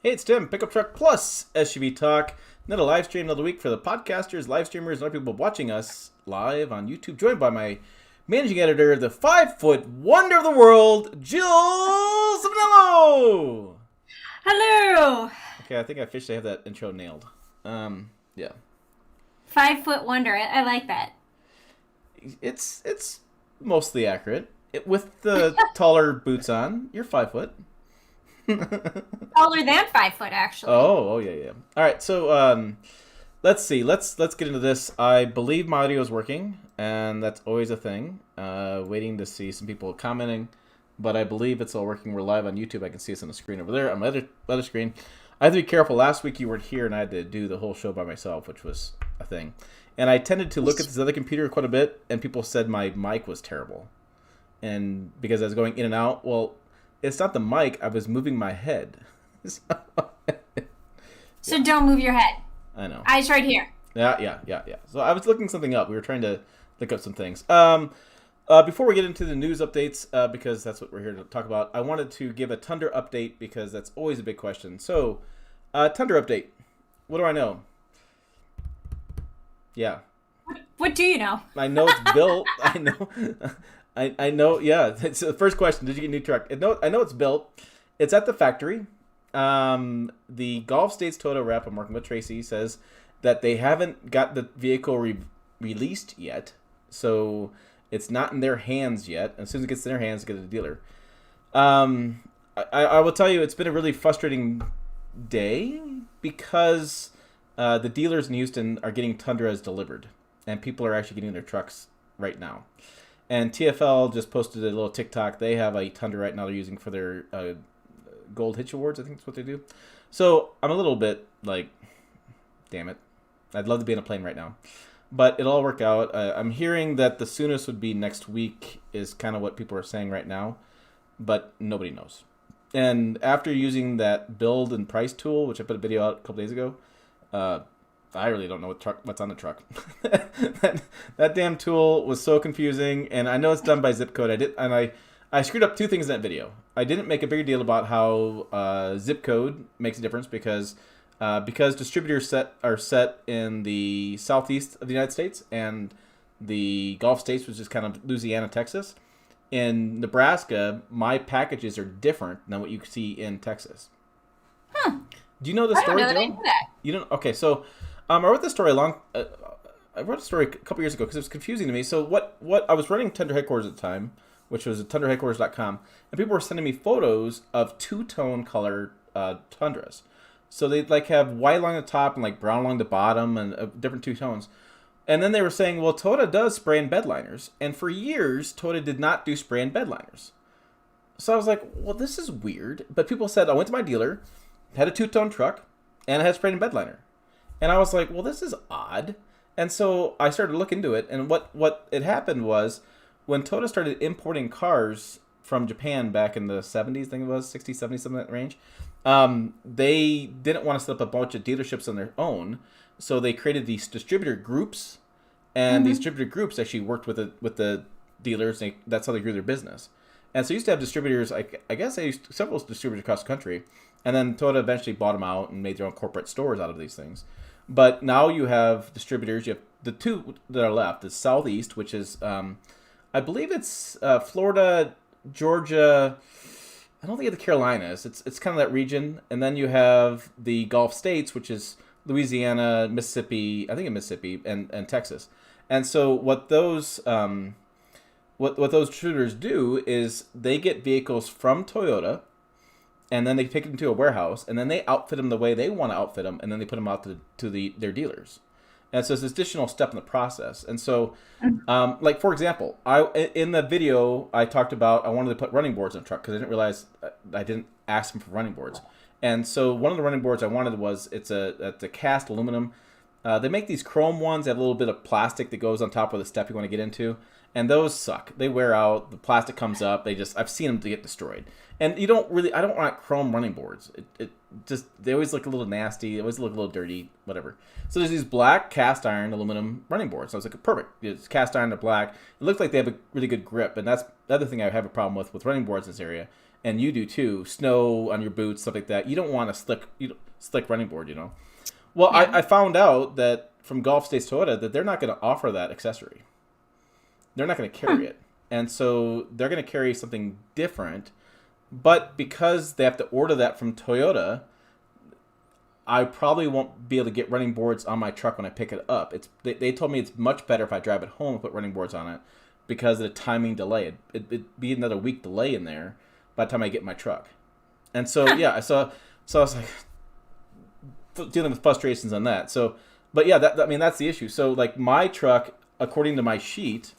Hey, it's Tim, Pickup Truck Plus SUV Talk. Another live stream another week for the podcasters, live streamers, and other people watching us live on YouTube. Joined by my managing editor, the 5-foot wonder of the world, Jill Savinello. Hello! Okay, I think I officially have that intro nailed. Yeah. 5-foot wonder. I like that. It's mostly accurate. With the taller boots on, you're 5 foot. Taller than 5 foot, actually. Oh, yeah. All right, so let's see. Let's get into this. I believe my audio is working, and that's always a thing. Waiting to see some people commenting, but I believe it's all working. We're live on YouTube. I can see us on the screen over there on my other screen. I have to be careful. Last week you weren't here, and I had to do the whole show by myself, which was a thing. And I tended to look at this other computer quite a bit, and people said my mic was terrible, and because I was going in and out. Well, it's not the mic. I was moving my head. So don't move your head. I know. Eyes right here. Yeah. So I was looking something up. We were trying to look up some things. Before we get into the news updates, because that's what we're here to talk about, I wanted to give a Tundra update because that's always a big question. So, Tundra update. What do I know? Yeah. What do you know? I know it's built. I know. I know. Yeah. It's the first question. Did you get a new truck? I know it's built. It's at the factory. The Gulf States Toyota rep I'm working with, Tracy, says that they haven't got the vehicle released yet, so it's not in their hands yet. As soon as it gets in their hands, it gets to the dealer. I will tell you, it's been a really frustrating day because the dealers in Houston are getting Tundras delivered, and people are actually getting their trucks right now. And TFL just posted a little TikTok. They have a Tundra right now they're using for their Gold Hitch Awards, I think that's what they do. So I'm a little bit like, damn it. I'd love to be in a plane right now. But it'll all work out. I'm hearing that the soonest would be next week is kind of what people are saying right now. But nobody knows. And after using that build and price tool, which I put a video out a couple days ago, I really don't know what's on the truck. that damn tool was so confusing, and I know it's done by zip code. I screwed up two things in that video. I didn't make a bigger deal about how zip code makes a difference because distributors are set in the southeast of the United States and the Gulf states, which is kind of Louisiana, Texas. In Nebraska, my packages are different than what you see in Texas. Do you know the story, I don't know that I Jill? knew that. You don't? Okay, so I wrote this story I wrote a story a couple years ago because it was confusing to me. So what I was running Tundra headquarters at the time, which was at tundraheadquarters.com, and people were sending me photos of two-tone color Tundras. So they'd like have white along the top and like brown along the bottom and different two tones. And then they were saying, well, Toyota does spray and bed liners. And for years, Toyota did not do spray and bed liners. So I was like, well, this is weird. But people said, I went to my dealer, had a two-tone truck, and I had spray and bed liner. And I was like, well, this is odd. And so I started to look into it. And what had happened was when Toyota started importing cars from Japan back in the 70s, I think it was, 60s, 70s, something in that range, they didn't want to set up a bunch of dealerships on their own. So they created these distributor groups. And these distributor groups actually worked with the dealers. That's how they grew their business. And so you used to have distributors, I guess they used several distributors across the country. And then Toyota eventually bought them out and made their own corporate stores out of these things. But now you have distributors. You have the two that are left. The Southeast, which is, I believe it's Florida, Georgia. I don't think it's the Carolinas. It's kind of that region. And then you have the Gulf States, which is Louisiana, Mississippi. I think in Mississippi and Texas. And so what those what those distributors do is they get vehicles from Toyota, and then they take them to a warehouse, and then they outfit them the way they want to outfit them, and then they put them out to their dealers. And so it's this additional step in the process. And so, like for example, in the video I talked about I wanted to put running boards in the truck because I didn't realize I didn't ask them for running boards. And so one of the running boards I wanted was it's a cast aluminum. They make these chrome ones that have a little bit of plastic that goes on top of the step you want to get into. And those suck. They wear out. The plastic comes up. I've seen them get destroyed. And I don't want chrome running boards. They always look a little nasty. They always look a little dirty, whatever. So there's these black cast iron aluminum running boards. So I was like, perfect. It's cast iron to black. It looks like they have a really good grip. And that's the other thing I have a problem with running boards in this area and you do too, snow on your boots, stuff like that. You don't want a slick running board, you know. Well, Yeah. I found out that from Gulf States Toyota that they're not going to offer that accessory. They're not going to carry it. And so they're going to carry something different. But because they have to order that from Toyota, I probably won't be able to get running boards on my truck when I pick it up. They told me it's much better if I drive it home and put running boards on it because of the timing delay. It'd be another week delay in there by the time I get my truck. And so, yeah, so I was like dealing with frustrations on that. So, but yeah, that's the issue. So like my truck, according to my sheet,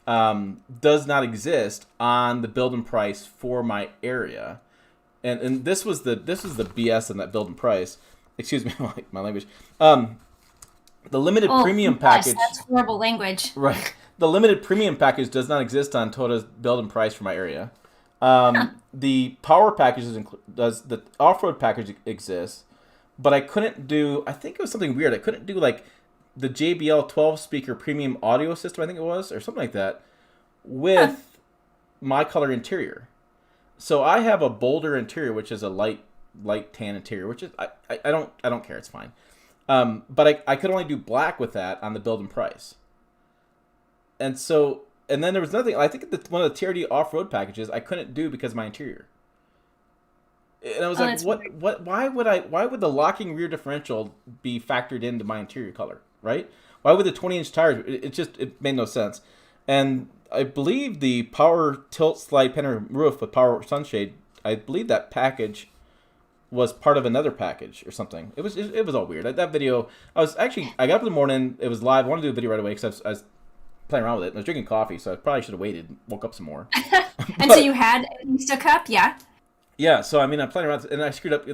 does not exist on the build and price for my area, and this was the BS in that build and price. Excuse me, my language. The limited premium package. That's horrible language. Right. The limited premium package does not exist on Toyota's build and price for my area. The power package does the off-road package exists, but I couldn't do. I think it was something weird. I couldn't do like the JBL 12-speaker premium audio system, I think it was, or something like that, with my color interior. So I have a bolder interior, which is a light tan interior, which is I don't care, it's fine. But I could only do black with that on the build and price. And then there was another thing. I think one of the TRD off-road packages I couldn't do because of my interior. And I was like, what? Why would the locking rear differential be factored into my interior color, right? Why would the 20-inch tires? It made no sense. And I believe the power tilt slide panoramic roof with power sunshade, I believe that package was part of another package or something. It was all weird. That video, I got up in the morning, it was live. I wanted to do a video right away because I was playing around with it. I was drinking coffee, so I probably should have waited and woke up some more. And so you had at least a cup, yeah? Yeah, so I mean, I'm playing around, and I screwed up.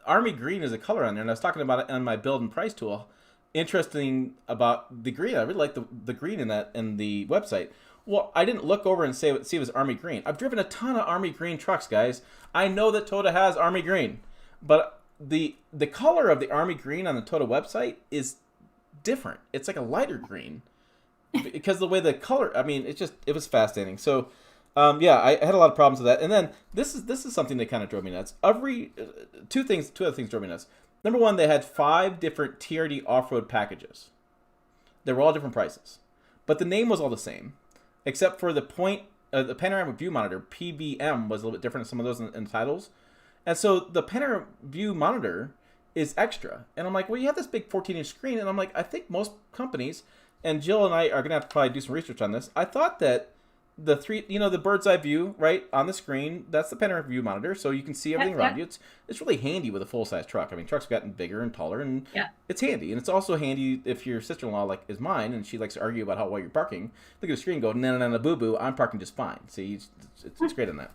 Army green is a color on there, and I was talking about it on my build and price tool. Interesting about the green. I really like the green in the website. Well, I didn't look over and see it was Army green. I've driven a ton of Army green trucks, guys. I know that Toyota has Army green, but the color of the Army green on the Toyota website is different. It's like a lighter green because of the way the color. I mean, it was fascinating. So. Yeah, I had a lot of problems with that, and then this is something that kind of drove me nuts. Two other things drove me nuts. Number one, they had 5 different TRD off-road packages. They were all different prices, but the name was all the same, except for the panoramic view monitor (PVM) was a little bit different than some of those in titles, and so the panoramic view monitor is extra. And I'm like, well, you have this big 14-inch screen, and I'm like, I think most companies, and Jill and I are gonna have to probably do some research on this. I thought that. The bird's eye view, right, on the screen, that's the panoramic view monitor, so you can see everything around you. It's really handy with a full-size truck. I mean, trucks have gotten bigger and taller, and it's handy. And it's also handy if your sister-in-law, like is mine, and she likes to argue about while you're parking, look at the screen and go, no, boo-boo, I'm parking just fine. See, it's great on that.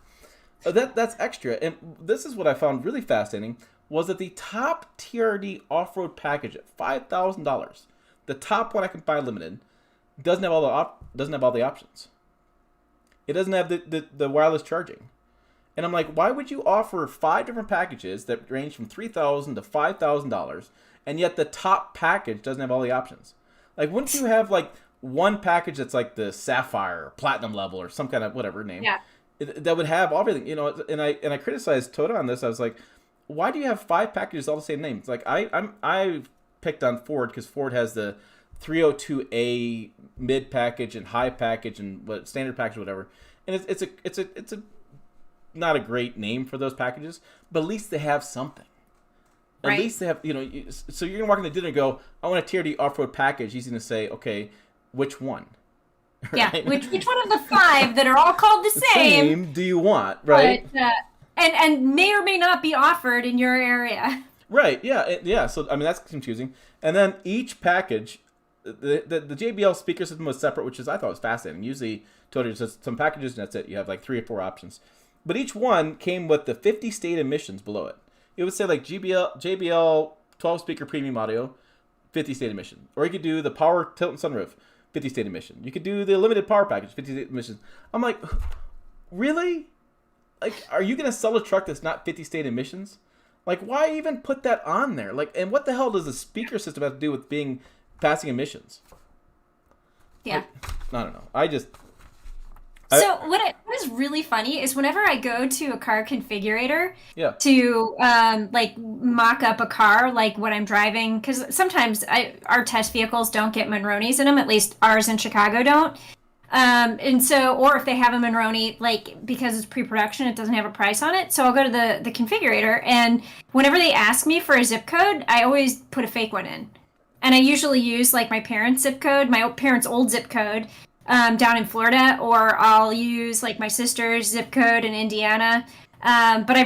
That's extra. And this is what I found really fascinating, was that the top TRD off-road package at $5,000, the top one I can find limited, doesn't have all the options. It doesn't have the wireless charging. And I'm like, why would you offer 5 different packages that range from $3,000 to $5,000, and yet the top package doesn't have all the options? Like, wouldn't you have like one package that's like the Sapphire or Platinum level or some kind of whatever name that would have everything, you know? And I criticized Toyota on this. I was like, why do you have 5 packages all the same name? It's like I picked on Ford because Ford has the 302A mid package and high package and what standard package, whatever. And it's a not a great name for those packages, but at least they have something. At least they have, so you're gonna walk in the dinner and go, I want a TRD off-road package. He's gonna say, okay, which one? Right? Yeah, which one of the 5 that are all called the same do you want, right? But, and may or may not be offered in your area. Right. Yeah. So I mean that's confusing. And then each package. The JBL speaker system was separate, which I thought was fascinating. Usually, Toyota just some packages and that's it. You have like 3 or 4 options, but each one came with the 50 state emissions below it. It would say like JBL 12 speaker premium audio, 50 state emission, or you could do the power tilt and sunroof, 50 state emission. You could do the limited power package, 50 state emissions. I'm like, really? Like, are you gonna sell a truck that's not 50 state emissions? Like, why even put that on there? Like, and what the hell does the speaker system have to do with passing emissions? Yeah. I don't know. So what is really funny is whenever I go to a car configurator Yeah. to like mock up a car, like what I'm driving, because sometimes our test vehicles don't get Monronis in them. At least ours in Chicago don't. And so, or if they have a Monroney, like because it's pre-production, it doesn't have a price on it. So I'll go to the configurator, and whenever they ask me for a zip code, I always put a fake one in. And I usually use like my parents' zip code, my parents' old zip code, down in Florida, or I'll use like my sister's zip code in Indiana. But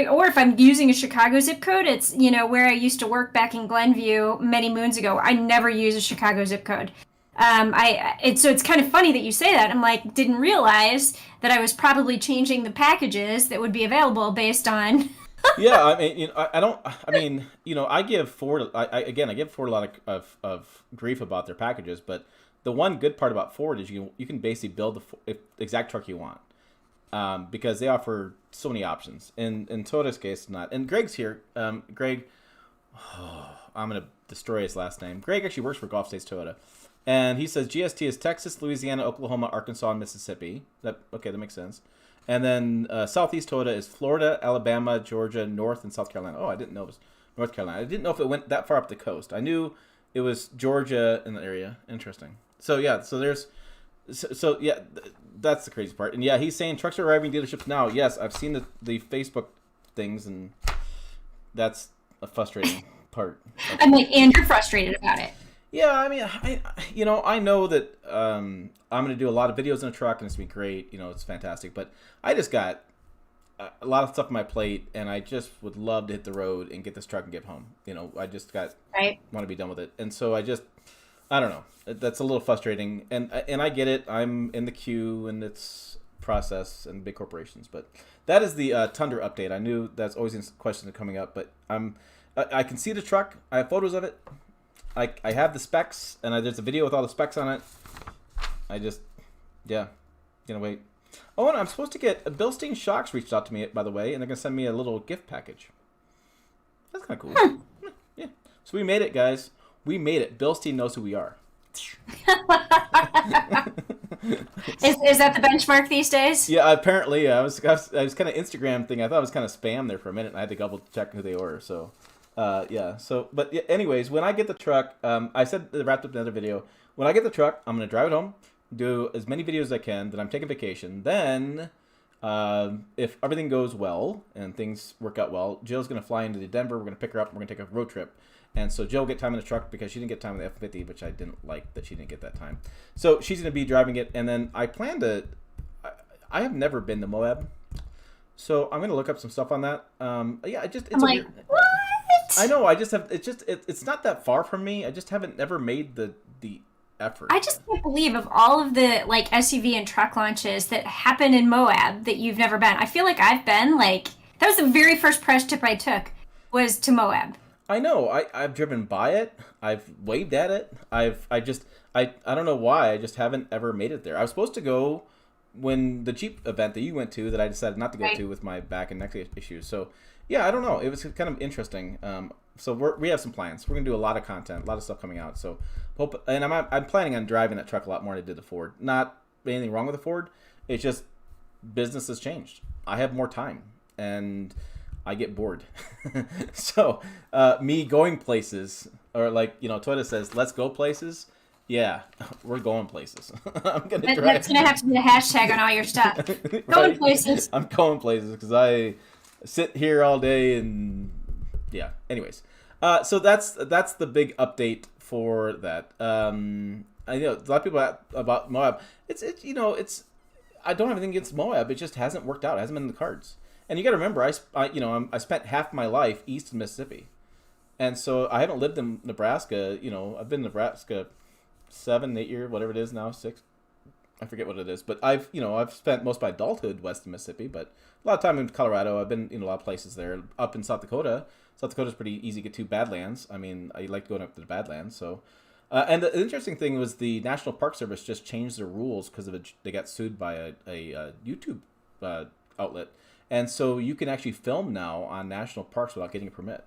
or if I'm using a Chicago zip code, it's, where I used to work back in Glenview many moons ago. I never use a Chicago zip code. So it's kind of funny that you say that. I'm like, didn't realize that I was probably changing the packages that would be available based on. Yeah, I mean, I don't. I mean, I give Ford. I give Ford a lot of grief about their packages, but the one good part about Ford is you can basically build the exact truck you want, because they offer so many options. In Toyota's case, not. And Greg's here. Greg, I'm gonna destroy his last name. Greg actually works for Gulf States Toyota, and he says GST is Texas, Louisiana, Oklahoma, Arkansas, and Mississippi. That makes sense. And then Southeast Toyota is Florida, Alabama, Georgia, North, and South Carolina. Oh, I didn't know it was North Carolina. I didn't know if it went that far up the coast. I knew it was Georgia in the area. Interesting. So yeah, that's the crazy part. And yeah, he's saying trucks are arriving dealerships now. Yes, I've seen the Facebook things, and that's a frustrating part. I'm like, and you're frustrated about it. Yeah, I mean, I know that I'm going to do a lot of videos in a truck, and it's going to be great. It's fantastic. But I just got a lot of stuff on my plate, and I just would love to hit the road and get this truck and get home. I just want to be done with it. And so I don't know. That's a little frustrating. And I get it. I'm in the queue, and it's process and big corporations. But that is the Tundra update. I knew that's always questions coming up, but I can see the truck. I have photos of it. I have the specs, and there's a video with all the specs on it. Gonna wait. Oh, and I'm supposed to get Bilstein Shocks reached out to me, by the way, and they're gonna send me a little gift package. That's kind of cool. Yeah. So we made it, guys. We made it. Bilstein knows who we are. Is that the benchmark these days? Yeah, apparently. I was kind of Instagram thing. I thought it was kind of spam there for a minute, and I had to double check who they were. So. Anyways, when I get the truck, I said I wrapped up another video. When I get the truck, I'm going to drive it home, do as many videos as I can, then I'm taking vacation. Then, if everything goes well and things work out well, Jill's going to fly into Denver. We're going to pick her up, and we're going to take a road trip. And so Jill will get time in the truck because she didn't get time in the F-50, which I didn't like that she didn't get that time. So she's going to be driving it, and then I plan to... I have never been to Moab, so I'm going to look up some stuff on that. What? I know. I just have. It's not that far from me. I just haven't never made the effort. I just can't believe of all of the like SUV and truck launches that happen in Moab that you've never been. I feel like I've been that was the very first press trip I took was to Moab. I know. I've driven by it. I've waved at it. I don't know why. I just haven't ever made it there. I was supposed to go when the Jeep event that you went to that I decided not to go to with my back and neck issues. So. Yeah, I don't know. It was kind of interesting. So we have some plans. We're gonna do a lot of content, a lot of stuff coming out. So and I'm planning on driving that truck a lot more than I did the Ford. Not anything wrong with the Ford. It's just business has changed. I have more time and I get bored. So me going places, or Toyota says, let's go places. Yeah, we're going places. I'm gonna drive. That's gonna have to be a hashtag on all your stuff. Right? Going places. I'm going places because I sit here all day and yeah. Anyways, so that's the big update for that. I know a lot of people about Moab. It's I don't have anything against Moab. It just hasn't worked out. It hasn't been in the cards. And you got to remember, I spent half my life east of Mississippi, and so I haven't lived in Nebraska. I've been in Nebraska 7, 8 years, whatever it is now, 6. I forget what it is, but I've spent most of my adulthood west of Mississippi, but a lot of time in Colorado. I've been in a lot of places there. Up in South Dakota. South Dakota's pretty easy to get to. Badlands. I mean, I like going up to the Badlands. So, and the interesting thing was the National Park Service just changed their rules because they got sued by a YouTube outlet, and so you can actually film now on national parks without getting a permit.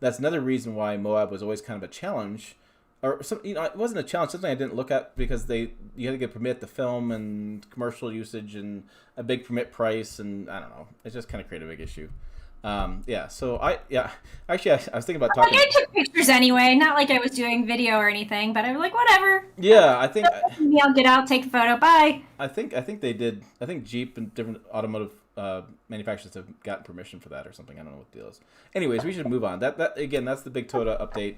That's another reason why Moab was always kind of a challenge or some, it wasn't a challenge. Something I didn't look at because you had to get a permit to film and commercial usage and a big permit price, and I don't know. It just kind of created a big issue. So actually, I was thinking about talking. Like I took pictures anyway, not like I was doing video or anything, but I was like, whatever. Yeah, I think I'll get out, take the photo, bye. I think they did. I think Jeep and different automotive manufacturers have gotten permission for that or something. I don't know what the deal is. Anyways, we should move on. That again, that's the big Toyota update.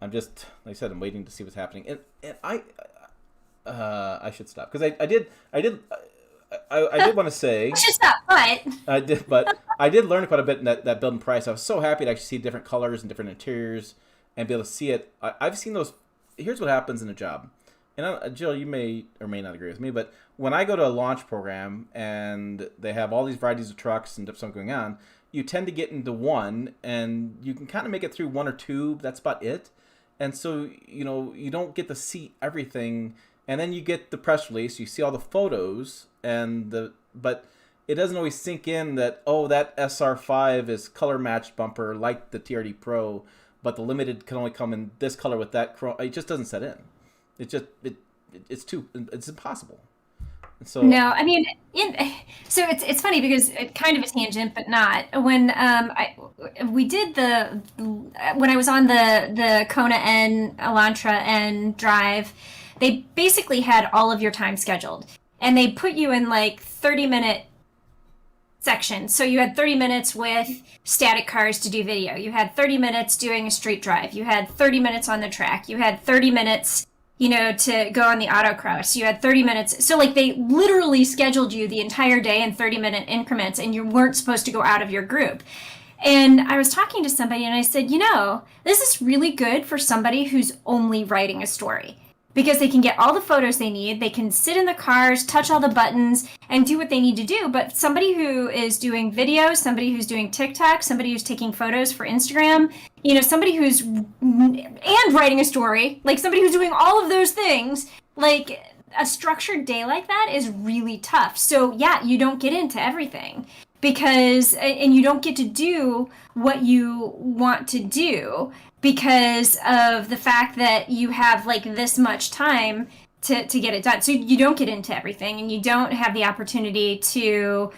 I'm just, like I said, I'm waiting to see what's happening, and I should stop because I did want to say. Just stop, but I did learn quite a bit in that build and price. I was so happy to actually see different colors and different interiors and be able to see it. I've seen those. Here's what happens in a job. And Jill, you may or may not agree with me, but when I go to a launch program and they have all these varieties of trucks and stuff going on, you tend to get into one, and you can kind of make it through one or two. But that's about it. And so, you don't get to see everything. And then you get the press release, you see all the photos, but it doesn't always sink in that, that SR5 is color matched bumper like the TRD Pro, but the Limited can only come in this color with that chrome. It just doesn't set in. It's impossible. So no, I mean, so it's funny because it's kind of a tangent, but not. When I was on the Kona N, Elantra N drive, they basically had all of your time scheduled, and they put you in like 30-minute sections. So you had 30 minutes with static cars to do video. You had 30 minutes doing a street drive. You had 30 minutes on the track. You had 30 minutes to go on the autocross. You had 30 minutes. So like they literally scheduled you the entire day in 30-minute increments, and you weren't supposed to go out of your group. And I was talking to somebody and I said, this is really good for somebody who's only writing a story, because they can get all the photos they need. They can sit in the cars, touch all the buttons, and do what they need to do. But somebody who is doing video, somebody who's doing TikTok, somebody who's taking photos for Instagram, somebody who's and writing a story, like somebody who's doing all of those things, like a structured day like that is really tough. So yeah, you don't get into everything and you don't get to do what you want to do because of the fact that you have like this much time to get it done. So you don't get into everything, and you don't have the opportunity to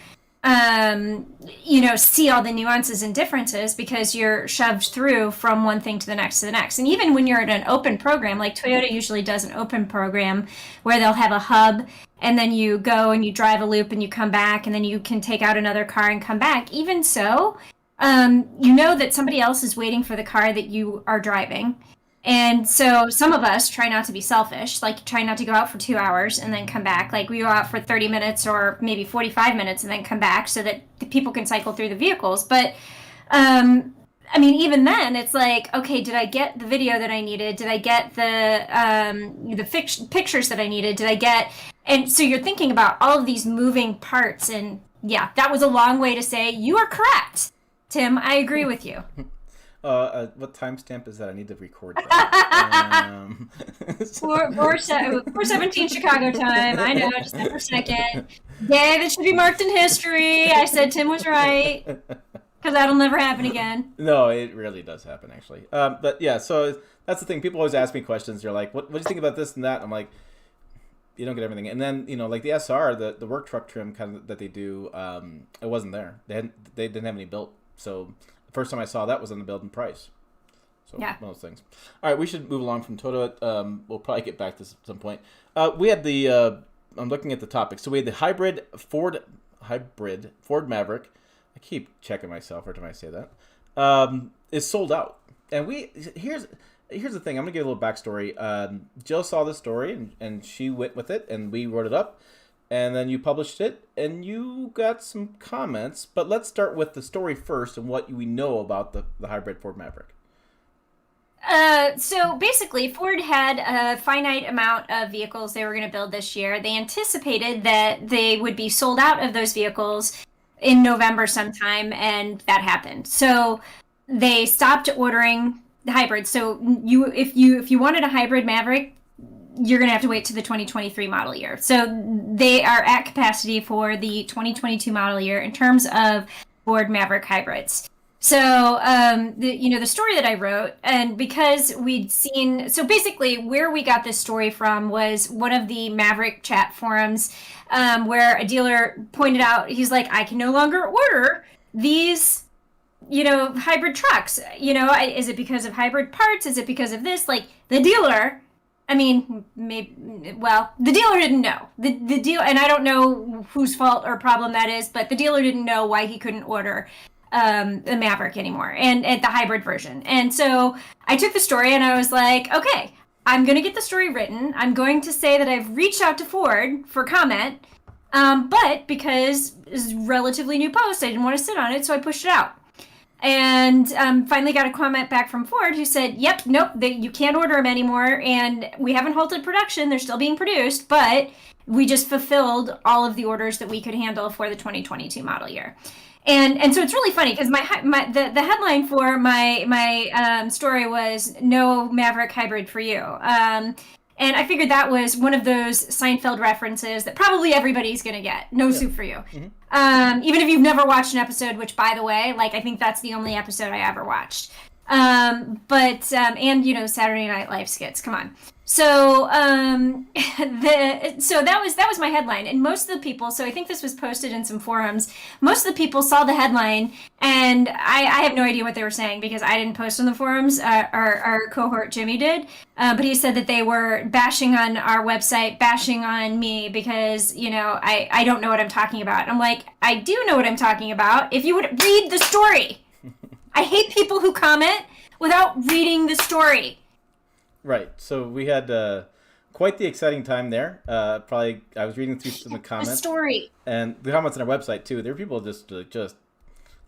see all the nuances and differences because you're shoved through from one thing to the next to the next. And even when you're at an open program, like Toyota usually does an open program where they'll have a hub, and then you go and you drive a loop and you come back, and then you can take out another car and come back. Even so, that somebody else is waiting for the car that you are driving. And so some of us try not to be selfish, like try not to go out for 2 hours and then come back. Like we go out for 30 minutes or maybe 45 minutes and then come back so that the people can cycle through the vehicles. But, even then it's like, okay, did I get the video that I needed? Did I get the pictures that I needed? And so you're thinking about all of these moving parts. And yeah, that was a long way to say you are correct, Tim. I agree with you. What timestamp is that? I need to record that. 4:17 Chicago time. I know, December 2nd. Day that should be marked in history. I said Tim was right. Because that'll never happen again. No, it really does happen, actually. But yeah, so that's the thing. People always ask me questions. They're like, what do you think about this and that? I'm like, you don't get everything. And then, like the SR, the work truck trim kind of that they do, it wasn't there. They didn't have any built. So first time I saw that was on the build and price. So yeah. One of those things. All right, we should move along from Toyota. We'll probably get back to some point. We had I'm looking at the topic. So we had the Ford Maverick. I keep checking myself every time I say that. Is sold out. And here's the thing. I'm gonna give a little backstory. Jill saw this story and she went with it, and we wrote it up. And then you published it, and you got some comments. But let's start with the story first and what we know about the hybrid Ford Maverick. So basically, Ford had a finite amount of vehicles they were going to build this year. They anticipated that they would be sold out of those vehicles in November sometime, and that happened. So they stopped ordering the hybrid. So if you wanted a hybrid Maverick, you're going to have to wait to the 2023 model year. So they are at capacity for the 2022 model year in terms of Ford Maverick hybrids. So, the story that I wrote, and because we'd seen, so basically where we got this story from was one of the Maverick chat forums, where a dealer pointed out, he's like, I can no longer order these, hybrid trucks. Is it because of hybrid parts? Is it because of this? Like the dealer, I mean, maybe, well, the dealer didn't know. The deal, and I don't know whose fault or problem that is, but the dealer didn't know why he couldn't order the Maverick anymore and at the hybrid version. And so I took the story and I was like, okay, I'm going to get the story written. I'm going to say that I've reached out to Ford for comment. But because it's a relatively new post, I didn't want to sit on it, so I pushed it out. And finally got a comment back from Ford who said, yep, nope, you can't order them anymore. And we haven't halted production. They're still being produced, but we just fulfilled all of the orders that we could handle for the 2022 model year. And so it's really funny because the headline for my story was "No Maverick Hybrid for You," and I figured that was one of those Seinfeld references that probably everybody's gonna get. No soup for you, even if you've never watched an episode. Which, by the way, like I think that's the only episode I ever watched. And Saturday Night Live skits. Come on. So that was my headline, and most of the people. So I think this was posted in some forums. Most of the people saw the headline, and I have no idea what they were saying because I didn't post on the forums. Our cohort Jimmy did, but he said that they were bashing on our website, bashing on me because I don't know what I'm talking about. I'm like, I do know what I'm talking about. If you would read the story. I hate people who comment without reading the story. Right. So we had quite the exciting time there. Probably I was reading through some of the comments. The story. And the comments on our website too. There were people just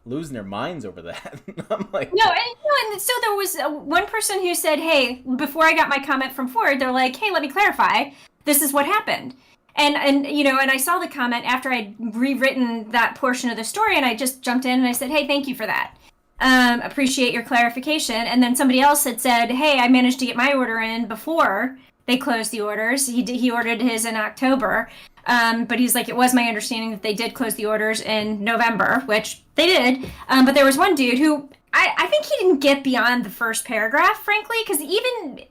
losing their minds over that. I'm like, no, and so there was one person who said, "Hey, before I got my comment from Ford, they're like, hey, let me clarify. This is what happened." And I saw the comment after I'd rewritten that portion of the story, and I just jumped in and I said, "Hey, thank you for that. Appreciate your clarification." And then somebody else had said, "Hey, I managed to get my order in before they closed the orders. He ordered his in October, but he's like, it was my understanding that they did close the orders in November," which they did. But there was one dude who I think he didn't get beyond the first paragraph, frankly, because even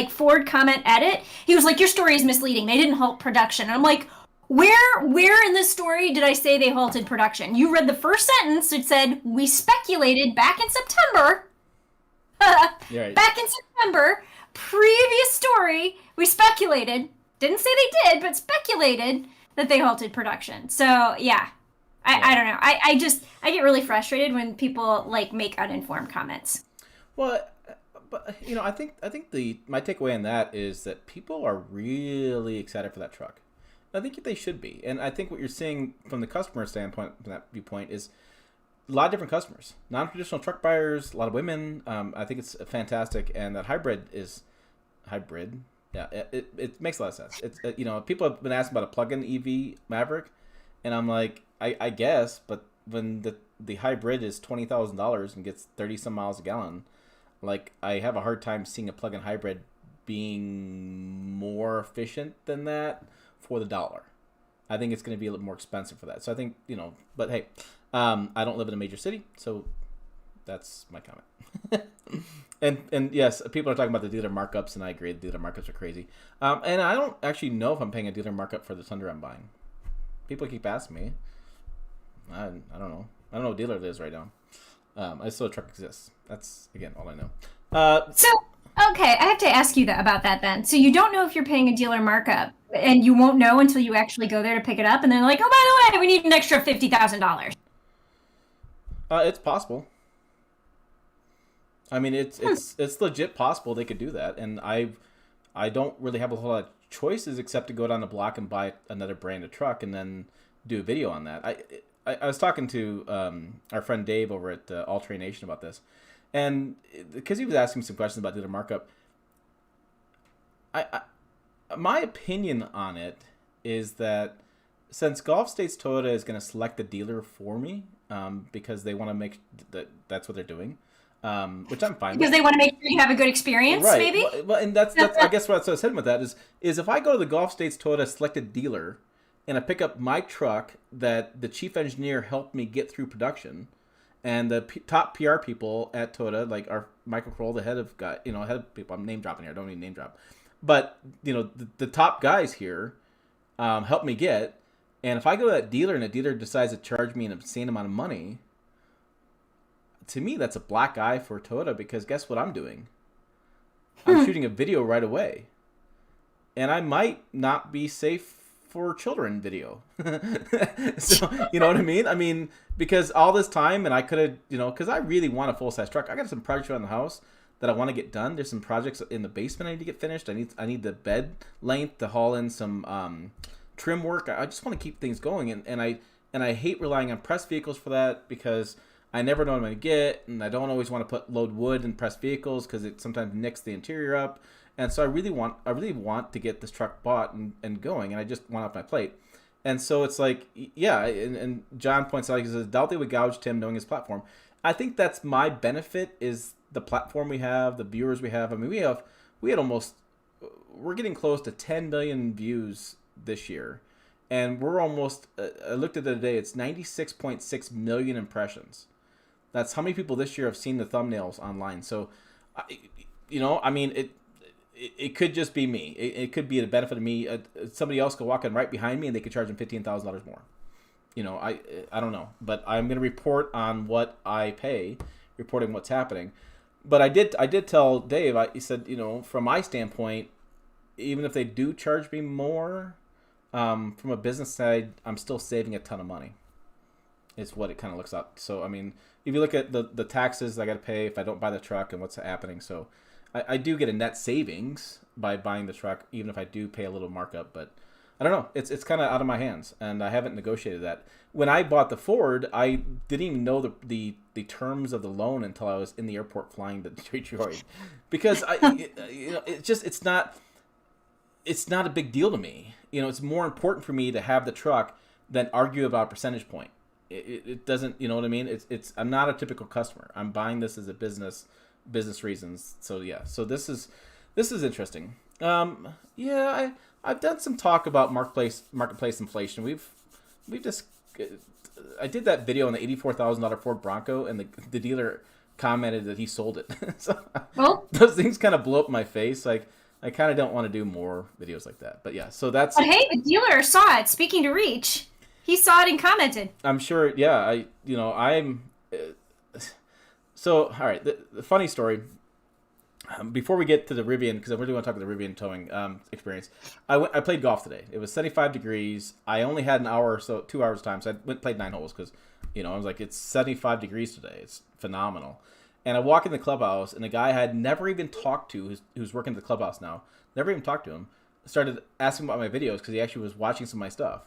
Ford comment edit, he was like, "Your story is misleading. They didn't halt production." And I'm like, Where in this story did I say they halted production? You read the first sentence. It said, we speculated back in September. right. Back in September, previous story, we speculated. Didn't say they did, but speculated that they halted production. So, yeah. I don't know. I get really frustrated when people, make uninformed comments. Well, but, I think my takeaway on that is that people are really excited for that truck. I think they should be. And I think what you're seeing from the customer standpoint, from that viewpoint, is a lot of different customers. Non-traditional truck buyers, a lot of women. I think it's fantastic. And that hybrid. Yeah, it makes a lot of sense. It's people have been asking about a plug-in EV Maverick. And I'm like, I guess. But when the hybrid is $20,000 and gets 30-some miles a gallon, I have a hard time seeing a plug-in hybrid being more efficient than that. For the dollar. I think it's going to be a little more expensive for that. So I think, but hey, I don't live in a major city, so that's my comment. and yes, people are talking about the dealer markups, and I agree, the dealer markups are crazy. And I don't actually know if I'm paying a dealer markup for the Tundra I'm buying. People keep asking me. I don't know. I don't know what dealer it is right now. I just know the truck exists. That's, again, all I know. Okay, I have to ask you about that then. So you don't know if you're paying a dealer markup, and you won't know until you actually go there to pick it up, and they're like, "Oh, by the way, we need an extra $50,000." It's possible. I mean, it's legit possible they could do that, and I don't really have a whole lot of choices except to go down the block and buy another brand of truck and then do a video on that. I was talking to our friend Dave over at All Train Nation about this. And because he was asking me some questions about dealer markup, my opinion on it is that since Gulf States Toyota is going to select the dealer for me, because they want to make that's what they're doing, which I'm fine with. Because they want to make sure you have a good experience, right. Maybe? Well, and that's I guess what I was saying with that is if I go to the Gulf States Toyota selected dealer and I pick up my truck that the chief engineer helped me get through production, And the top PR people at Toyota, like our Michael Kroll, the head of people, I'm name dropping here, I don't mean name drop, but the top guys here help me get. And if I go to that dealer and a dealer decides to charge me an obscene amount of money, to me that's a black eye for Toyota, because guess what I'm doing? I'm shooting a video right away, and I might not be safe for children video. So, you know what I mean? I mean, because all this time, and I could have, because I really want a full-size truck. I got some projects around the house that I want to get done. There's some projects in the basement I need to get finished. I need the bed length to haul in some trim work. I just want to keep things going, and I hate relying on press vehicles for that, because I never know what I'm going to get, and I don't always want to load wood in pressed vehicles because it sometimes nicks the interior up. And so I really want to get this truck bought and going, and I just want off my plate. And so it's like, yeah, and John points out, he says, doubt they would gouge Tim knowing his platform. I think that's my benefit, is the platform we have, the viewers we have. I mean, we're getting close to 10 million views this year. And we're almost, I looked at it today, it's 96.6 million impressions. That's how many people this year have seen the thumbnails online. So, I mean, it could just be me. It could be the benefit of me. Somebody else could walk in right behind me and they could charge them $15,000 more. I don't know. But I'm going to report on what I pay, reporting what's happening. But I did tell Dave, he said, from my standpoint, even if they do charge me more, from a business side, I'm still saving a ton of money. It's what it kind of looks like. So, I mean, if you look at the taxes I got to pay if I don't buy the truck and what's happening. So, I do get a net savings by buying the truck, even if I do pay a little markup. But I don't know. It's kind of out of my hands, and I haven't negotiated that. When I bought the Ford, I didn't even know the terms of the loan until I was in the airport flying to Detroit, because it's not a big deal to me. It's more important for me to have the truck than argue about a percentage point. It doesn't, you know what I mean? It's I'm not a typical customer. I'm buying this as a business reasons. So yeah. So this is interesting. I've done some talk about marketplace inflation. We've just I did that video on the $84,000 Ford Bronco, and the dealer commented that he sold it. So those things kind of blow up in my face. Like, I kind of don't want to do more videos like that. But yeah, so that's. But hey, the dealer saw it. Speaking to reach, he saw it and commented. I'm sure. Yeah, I'm. So all right, the funny story. Before we get to the Rivian, because I really want to talk about the Rivian towing experience. I played golf today. It was 75 degrees. I only had an hour or so, 2 hours time, so I played 9 holes because, I was like, it's 75 degrees today. It's phenomenal. And I walk in the clubhouse, and a guy I had never even talked to, who's working at the clubhouse now, never even talked to him, started asking about my videos because he actually was watching some of my stuff.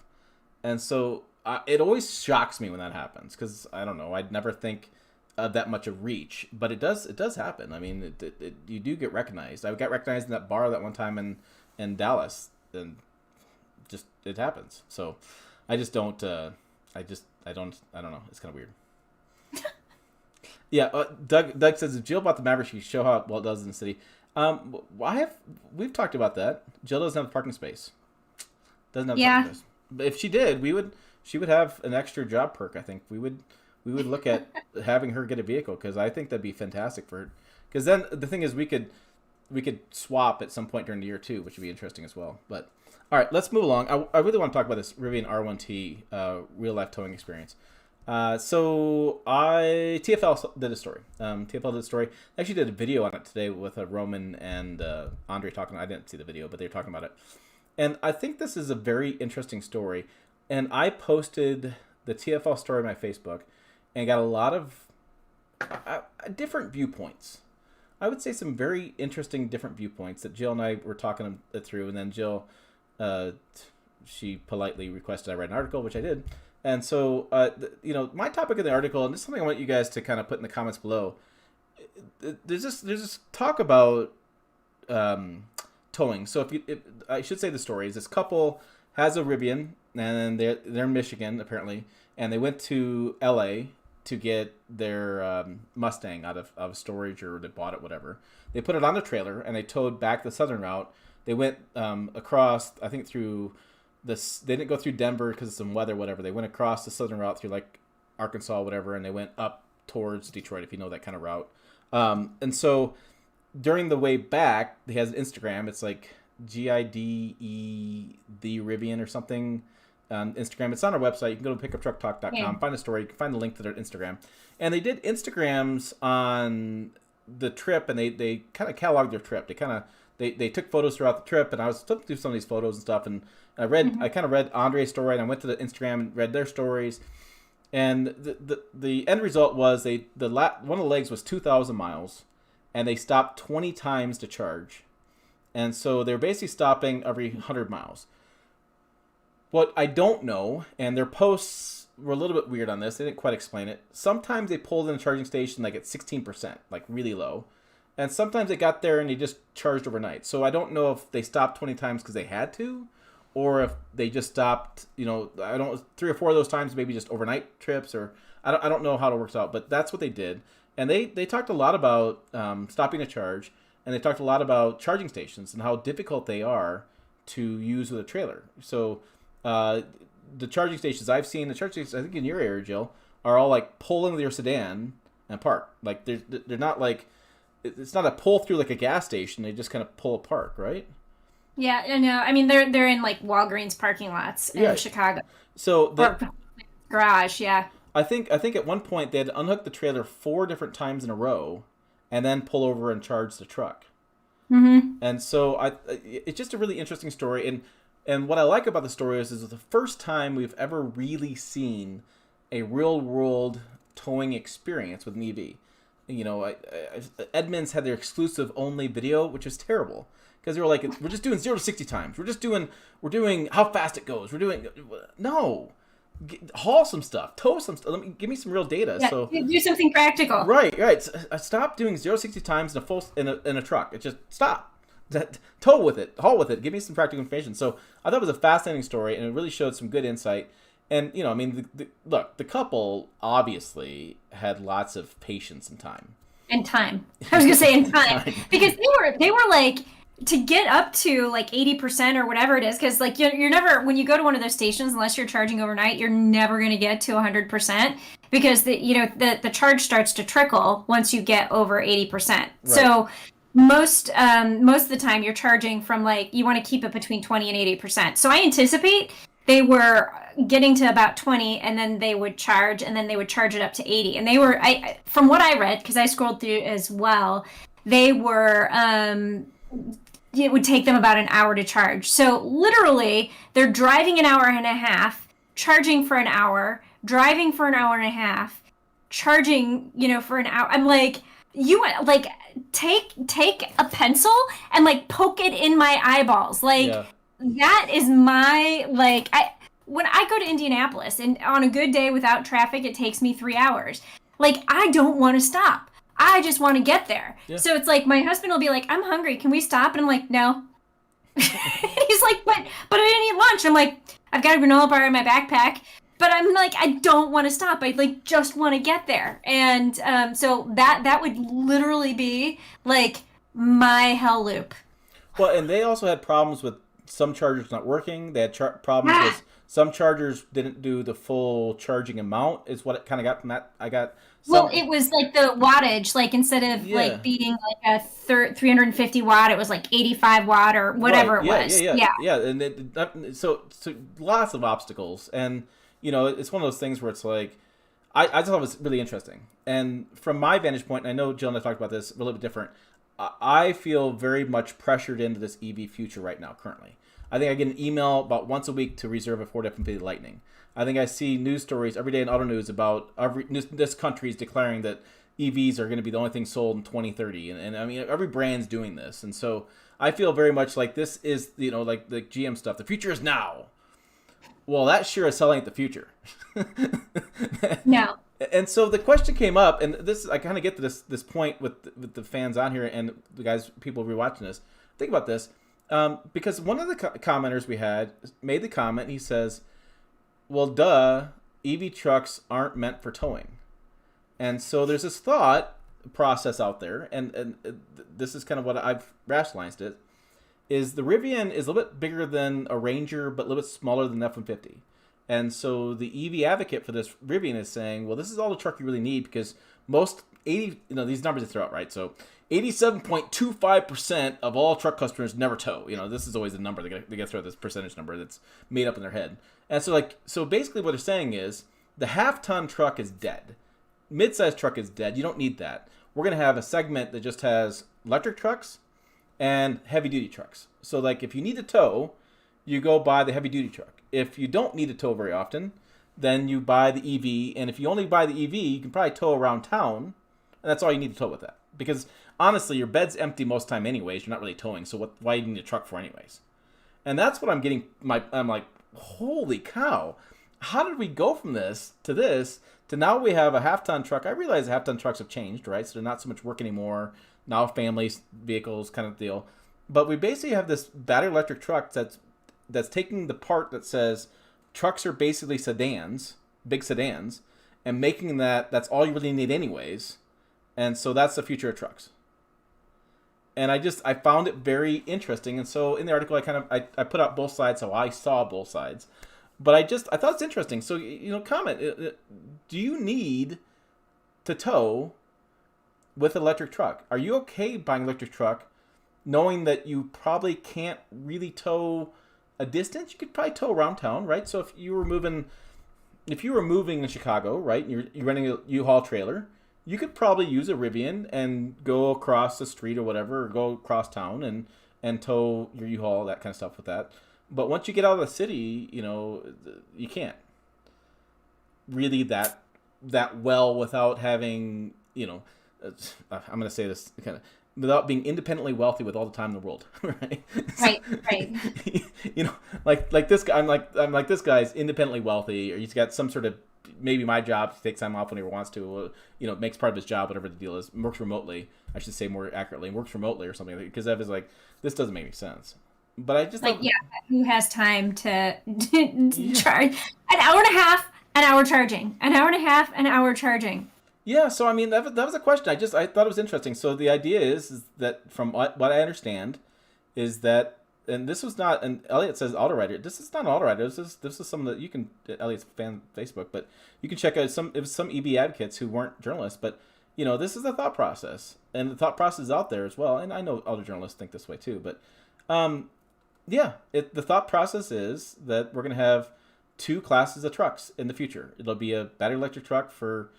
And so it always shocks me when that happens, because I don't know, I'd never think that much of reach, but it does happen. I mean, you do get recognized. I got recognized in that bar that one time in Dallas, and just it happens. So I just don't. I don't know. It's kind of weird. Yeah, Doug says if Jill bought the Maverick, she could show how well it does in the city. We've talked about that. Jill doesn't have a parking space. Doesn't have a parking space. But if she did, she would have an extra job perk. I think we would look at having her get a vehicle, because I think that'd be fantastic for her. Because then the thing is, we could swap at some point during the year too, which would be interesting as well. But all right, let's move along. I really want to talk about this Rivian R1T real life towing experience. So TFL did a story. TFL did a story. I actually did a video on it today with Roman and Andre talking. I didn't see the video, but they were talking about it. And I think this is a very interesting story. And I posted the TFL story on my Facebook, and got a lot of different viewpoints. I would say some very interesting different viewpoints that Jill and I were talking it through. And then Jill, she politely requested I write an article, which I did. And so, my topic in the article, and this is something I want you guys to kind of put in the comments below. There's this talk about towing. So if I should say the story is this couple has a Rivian, and they're in Michigan apparently, and they went to LA to get their Mustang out of storage, or they bought it, whatever. They put it on a trailer and they towed back the southern route. They went across, I think through this. They didn't go through Denver because of some weather, whatever. They went across the southern route through like Arkansas, whatever, and they went up towards Detroit, if you know that kind of route. And so during the way back, he has Instagram. It's like GIDE the Rivian or something on Instagram. It's on our website. You can go to pickuptrucktalk.com, find a story. You can find the link to their Instagram. And they did Instagrams on the trip, and they kind of cataloged their trip. They took photos throughout the trip, and I was flipping through some of these photos and stuff, and I kind of read Andre's story, and I went to the Instagram and read their stories. And the end result was one of the legs was 2,000 miles, and they stopped 20 times to charge. And so they're basically stopping every 100 miles. What I don't know, and their posts were a little bit weird on this, they didn't quite explain it. Sometimes they pulled in a charging station like at 16%, like really low. And sometimes they got there and they just charged overnight. So I don't know if they stopped 20 times because they had to, or if they just stopped, 3 or 4 of those times, maybe just overnight trips, or I don't know how it works out, but that's what they did. And they talked a lot about stopping to charge, and they talked a lot about charging stations and how difficult they are to use with a trailer. So the charging stations I've seen, the charging stations I think in your area, Jill, are all like pull into your sedan and park. Like they're not like, it's not a pull through like a gas station. They just kind of pull apart, right? Yeah, I know. I mean, they're in like Walgreens parking lots in Chicago. So garage, yeah. I think at one point they had to unhook the trailer 4 different times in a row, and then pull over and charge the truck. Mm-hmm. And so it's just a really interesting story. And what I like about the story is the first time we've ever really seen a real world towing experience with an EV. Edmunds had their exclusive only video, which is terrible because they were like, we're just doing 0 to 60 times. We're doing how fast it goes. No, haul some stuff, tow some stuff. Give me some real data. Yeah, so do something practical. Right. So, stop doing 0 to 60 times in a truck. It just stop. Tow with it, haul with it. Give me some practical information. So I thought it was a fascinating story, and it really showed some good insight. And the couple obviously had lots of patience and time. And time. I was gonna say in time because they were like to get up to like 80% or whatever it is. Because like you're never, when you go to one of those stations, unless you're charging overnight, you're never gonna get to 100% because the charge starts to trickle once you get over 80%. Right. So most of the time you're charging from like, you want to keep it between 20 and 80%. So I anticipate they were getting to about 20 and then they would charge and then they would charge it up to 80. And they were, from what I read, because I scrolled through as well, they were, it would take them about an hour to charge. So literally they're driving an hour and a half, charging for an hour, driving for an hour and a half, charging, for an hour. I'm like, you like take a pencil and like poke it in my eyeballs. Like that is my, like, when I go to Indianapolis and on a good day without traffic, it takes me 3 hours. Like, I don't want to stop. I just want to get there. Yeah. So it's like, my husband will be like, I'm hungry. Can we stop? And I'm like, no. He's like, but I didn't eat lunch. I'm like, I've got a granola bar in my backpack. But I'm like, I don't want to stop. I like just want to get there. And so that would literally be like my hell loop. Well, and they also had problems with some chargers not working. They had problems with some chargers didn't do the full charging amount is what it kind of got from that. Well, it was like the wattage, like instead of like being like a 350 watt, it was like 85 watt or whatever it was. Yeah. And so lots of obstacles. And, it's one of those things where it's like, I just thought it was really interesting. And from my vantage point, and I know Jill and I talked about this a little bit different, I feel very much pressured into this EV future right now, currently. I think I get an email about once a week to reserve a Ford F-150 Lightning. I think I see news stories every day in auto news about this country is declaring that EVs are going to be the only thing sold in 2030. And I mean, every brand's doing this. And so I feel very much like this is, like the GM stuff. The future is now. Well, that sure is selling at the future. No. And so the question came up, and I kind of get to this point with the fans on here and the people rewatching this. Think about this. Because one of the commenters we had made the comment, and he says, well, duh, EV trucks aren't meant for towing. And so there's this thought process out there, and this is kind of what I've rationalized it, is the Rivian is a little bit bigger than a Ranger, but a little bit smaller than the F-150. And so the EV advocate for this Rivian is saying, well, this is all the truck you really need because most 80, these numbers they throw out, right? So 87.25% of all truck customers never tow. This is always the number. They got to throw this percentage number that's made up in their head. And so basically what they're saying is the half-ton truck is dead. Mid-size truck is dead. You don't need that. We're going to have a segment that just has electric trucks and heavy-duty trucks. So like if you need to tow, you go buy the heavy-duty truck. If you don't need to tow very often, then you buy the EV. And if you only buy the EV, you can probably tow around town, and that's all you need to tow with that. Because honestly, your bed's empty most time anyways. You're not really towing, so why do you need a truck for anyways? And that's what I'm getting. I'm like, holy cow! How did we go from this to now we have a half-ton truck? I realize half-ton trucks have changed, right? So they're not so much work anymore. Now families, vehicles, kind of deal. But we basically have this battery electric truck that's taking the part that says trucks are basically sedans, big sedans, and making that's all you really need anyways. And so that's the future of trucks. And I found it very interesting. And so in the article, I put out both sides, so I saw both sides. But I thought it's interesting. So, comment. Do you need to tow with an electric truck? Are you okay buying an electric truck knowing that you probably can't really tow a distance? You could probably tow around town, right? So if you were moving in Chicago, right, and you're renting a U-Haul trailer, you could probably use a Rivian and go across the street or whatever, or go across town and tow your U-Haul, that kind of stuff with that. But once you get out of the city, you can't really that well without having, I'm going to say this kind of, without being independently wealthy with all the time in the world, right? Right. Like this guy, I'm like this guy's independently wealthy, or he's got some sort of, maybe my job, he takes time off whenever he wants to, makes part of his job, whatever the deal is, works remotely, I should say more accurately, works remotely or something, because I was like, this doesn't make any sense. But I just who has time to charge an hour and a half, an hour charging, an hour and a half, an hour charging? Yeah, so I mean that was a question. I thought it was interesting. So the idea is that from what I understand, is that, and this was not, and Elliot says Autowriter. This is not an Autowriter. This is some that you can, Elliot's fan Facebook, but you can check out it was some EB advocates who weren't journalists, but this is the thought process, and the thought process is out there as well. And I know other journalists think this way too, but the thought process is that we're going to have two classes of trucks in the future. It'll be a battery electric truck for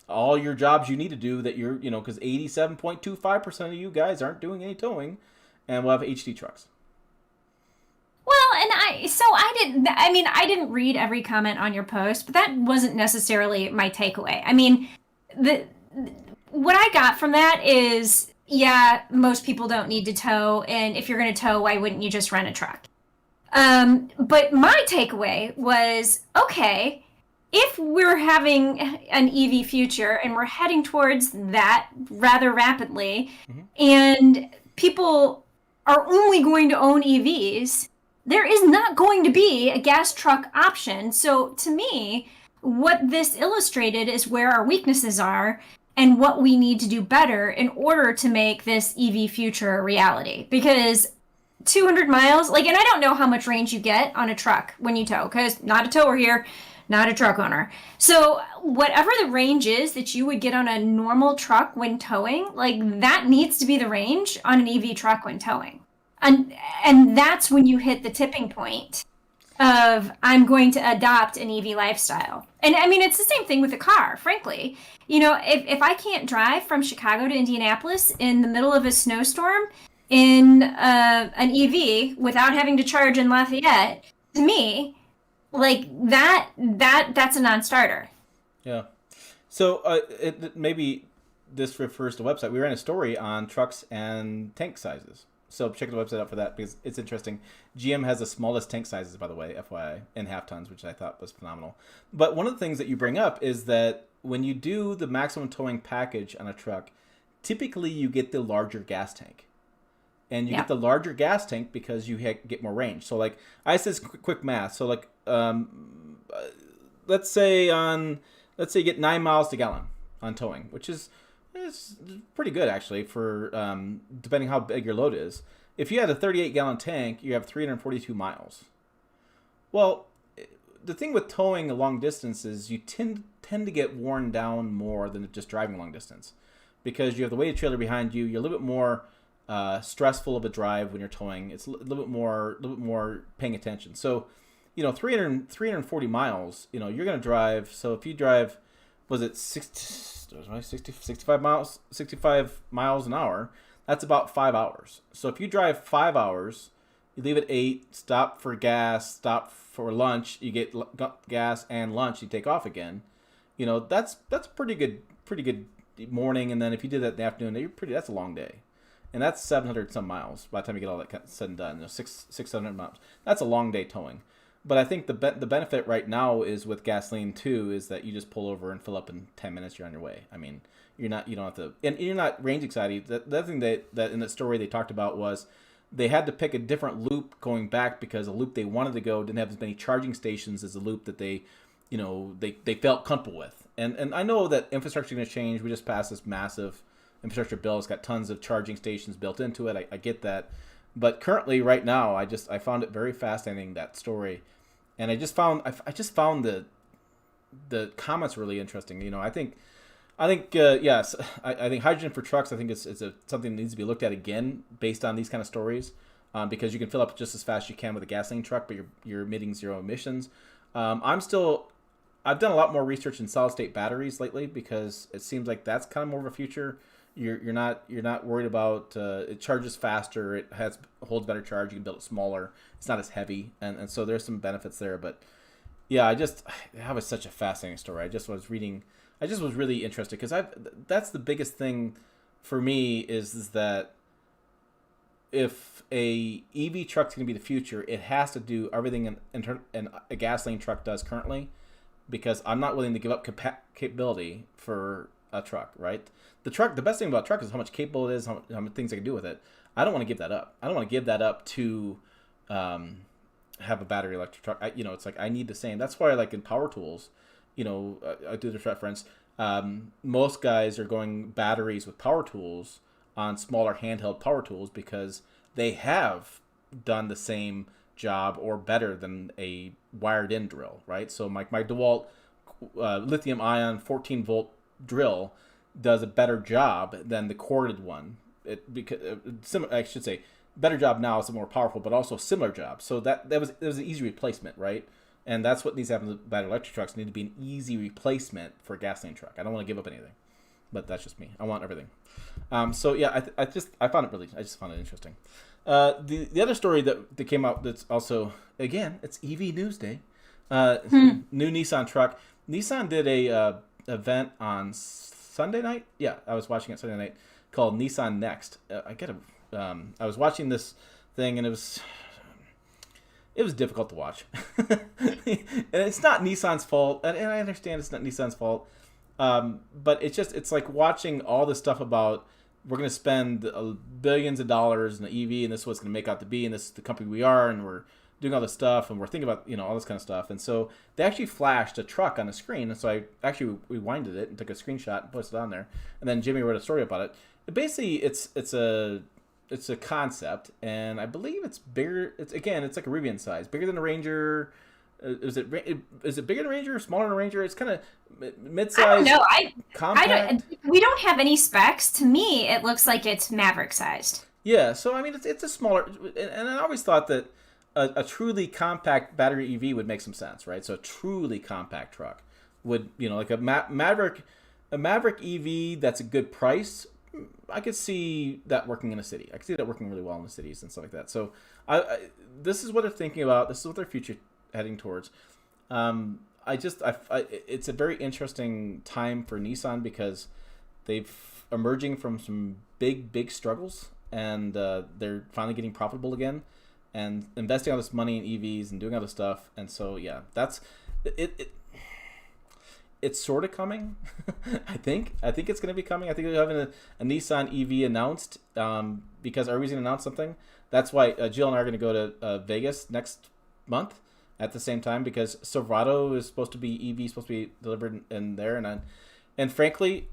all your jobs you need to do that you're, because 87.25% of you guys aren't doing any towing, and we'll have HD trucks. Well, and I didn't read every comment on your post, but that wasn't necessarily my takeaway. I mean, what I got from that is, yeah, most people don't need to tow, and if you're going to tow, why wouldn't you just rent a truck? But my takeaway was, okay, if we're having an EV future and we're heading towards that rather rapidly, and people are only going to own EVs, there is not going to be a gas truck option. So to me, what this illustrated is where our weaknesses are and what we need to do better in order to make this EV future a reality. Because 200 miles, and I don't know how much range you get on a truck when you tow, because not a tower here, not a truck owner. So whatever the range is that you would get on a normal truck when towing, that needs to be the range on an EV truck when towing. And that's when you hit the tipping point of, I'm going to adopt an EV lifestyle. And I mean, it's the same thing with a car, frankly. If I can't drive from Chicago to Indianapolis in the middle of a snowstorm in an EV without having to charge in Lafayette, to me, that's a non-starter. Yeah. So maybe this refers to website. We ran a story on trucks and tank sizes. So check the website out for that, because it's interesting. GM has the smallest tank sizes, by the way, FYI, in half tons, which I thought was phenomenal. But one of the things that you bring up is that when you do the maximum towing package on a truck, typically you get the larger gas tank. And you get the larger gas tank because you get more range. So I said quick math. So let's say you get 9 miles to gallon on towing, which is pretty good actually for depending how big your load is. If you had a 38-gallon tank, you have 342 miles. Well, the thing with towing a long distance is you tend to get worn down more than just driving a long distance, because you have the weighted trailer behind you. You're a little bit more stressful of a drive when you're towing. It's a little bit more paying attention. So, 340 miles, you're going to drive. So if you drive, was it 65 miles an hour, that's about 5 hours. So if you drive 5 hours, you leave at 8, stop for gas, stop for lunch, you get gas and lunch, you take off again. That's pretty good morning. And then if you did that in the afternoon, that's a long day. And that's 700 some miles by the time you get all that said and done. 700 miles. That's a long day towing. But I think the benefit right now is with gasoline too, is that you just pull over and fill up in 10 minutes. You're on your way. I mean, you don't have to, and you're not range anxiety. The other thing that in that story they talked about was they had to pick a different loop going back because the loop they wanted to go didn't have as many charging stations as the loop that they felt comfortable with. And I know that infrastructure is going to change. We just passed this massive infrastructure bill. It's got tons of charging stations built into it. I get that. But currently, right now, I found it very fascinating, that story, and I just found the comments really interesting. I think yes, I think hydrogen for trucks. I think it's something that needs to be looked at again based on these kind of stories, because you can fill up just as fast as you can with a gasoline truck, but you're emitting zero emissions. I've done a lot more research in solid state batteries lately because it seems like that's kind of more of a future. You're not worried about it charges faster, it holds better charge, you can build it smaller, it's not as heavy, and so there's some benefits there. But yeah, that was such a fascinating story. I just was really interested because that's the biggest thing for me is that if a EV truck's going to be the future, it has to do everything and a gasoline truck does currently, because I'm not willing to give up capability for a truck, right? The best thing about a truck is how much capable it is, how many things I can do with it. I don't want to give that up. I don't want to give that up to have a battery electric truck. It's like I need the same. That's why, like in power tools, I do this reference. Most guys are going batteries with power tools on smaller handheld power tools because they have done the same job or better than a wired-in drill, right? So my DeWalt lithium-ion 14-volt drill does a better job than the corded one. I should say better job now, it's more powerful, but also similar job. So that was an easy replacement, right? And that's what needs to happen with battery electric trucks. Need to be an easy replacement for a gasoline truck. I don't want to give up anything, but that's just me. I want everything. So yeah, I just found it interesting. The other story that came out that's also, again, it's EV News Day. New Nissan truck. Nissan did a event on Sunday night. Yeah, I was watching it Sunday night, called Nissan Next. I was watching this thing and it was difficult to watch. And it's not Nissan's fault, and I understand it's not Nissan's fault. But it's like watching all this stuff about we're going to spend billions of dollars in the EV, and this is what it's going to make out to be, and this is the company we are, and we're doing all this stuff, and we're thinking about all this kind of stuff. And so they actually flashed a truck on the screen, and so I actually rewinded it and took a screenshot and posted it on there. And then Jimmy wrote a story about it. Basically, it's a concept, and I believe it's bigger. It's like a Rivian size, bigger than a Ranger. Is it bigger than a Ranger or smaller than a Ranger? It's kind of mid-size. I don't know. Compact. We don't have any specs. To me, it looks like it's Maverick sized. Yeah, so I mean, it's a smaller, and I always thought that a truly compact battery EV would make some sense, right? So a truly compact truck would, like a Maverick EV that's a good price. I could see that working in a city. I could see that working really well in the cities and stuff like that. So this is what they're thinking about. This is what their future heading towards. It's a very interesting time for Nissan because they've emerging from some big struggles, and they're finally getting profitable again and investing all this money in EVs and doing other stuff. And so yeah, that's it. It's sort of coming. I think it's going to be coming. I think they're having a Nissan EV announced because are we going to announce something? That's why Jill and I are going to go to Vegas next month at the same time, because Silverado is supposed to be delivered in there, and frankly,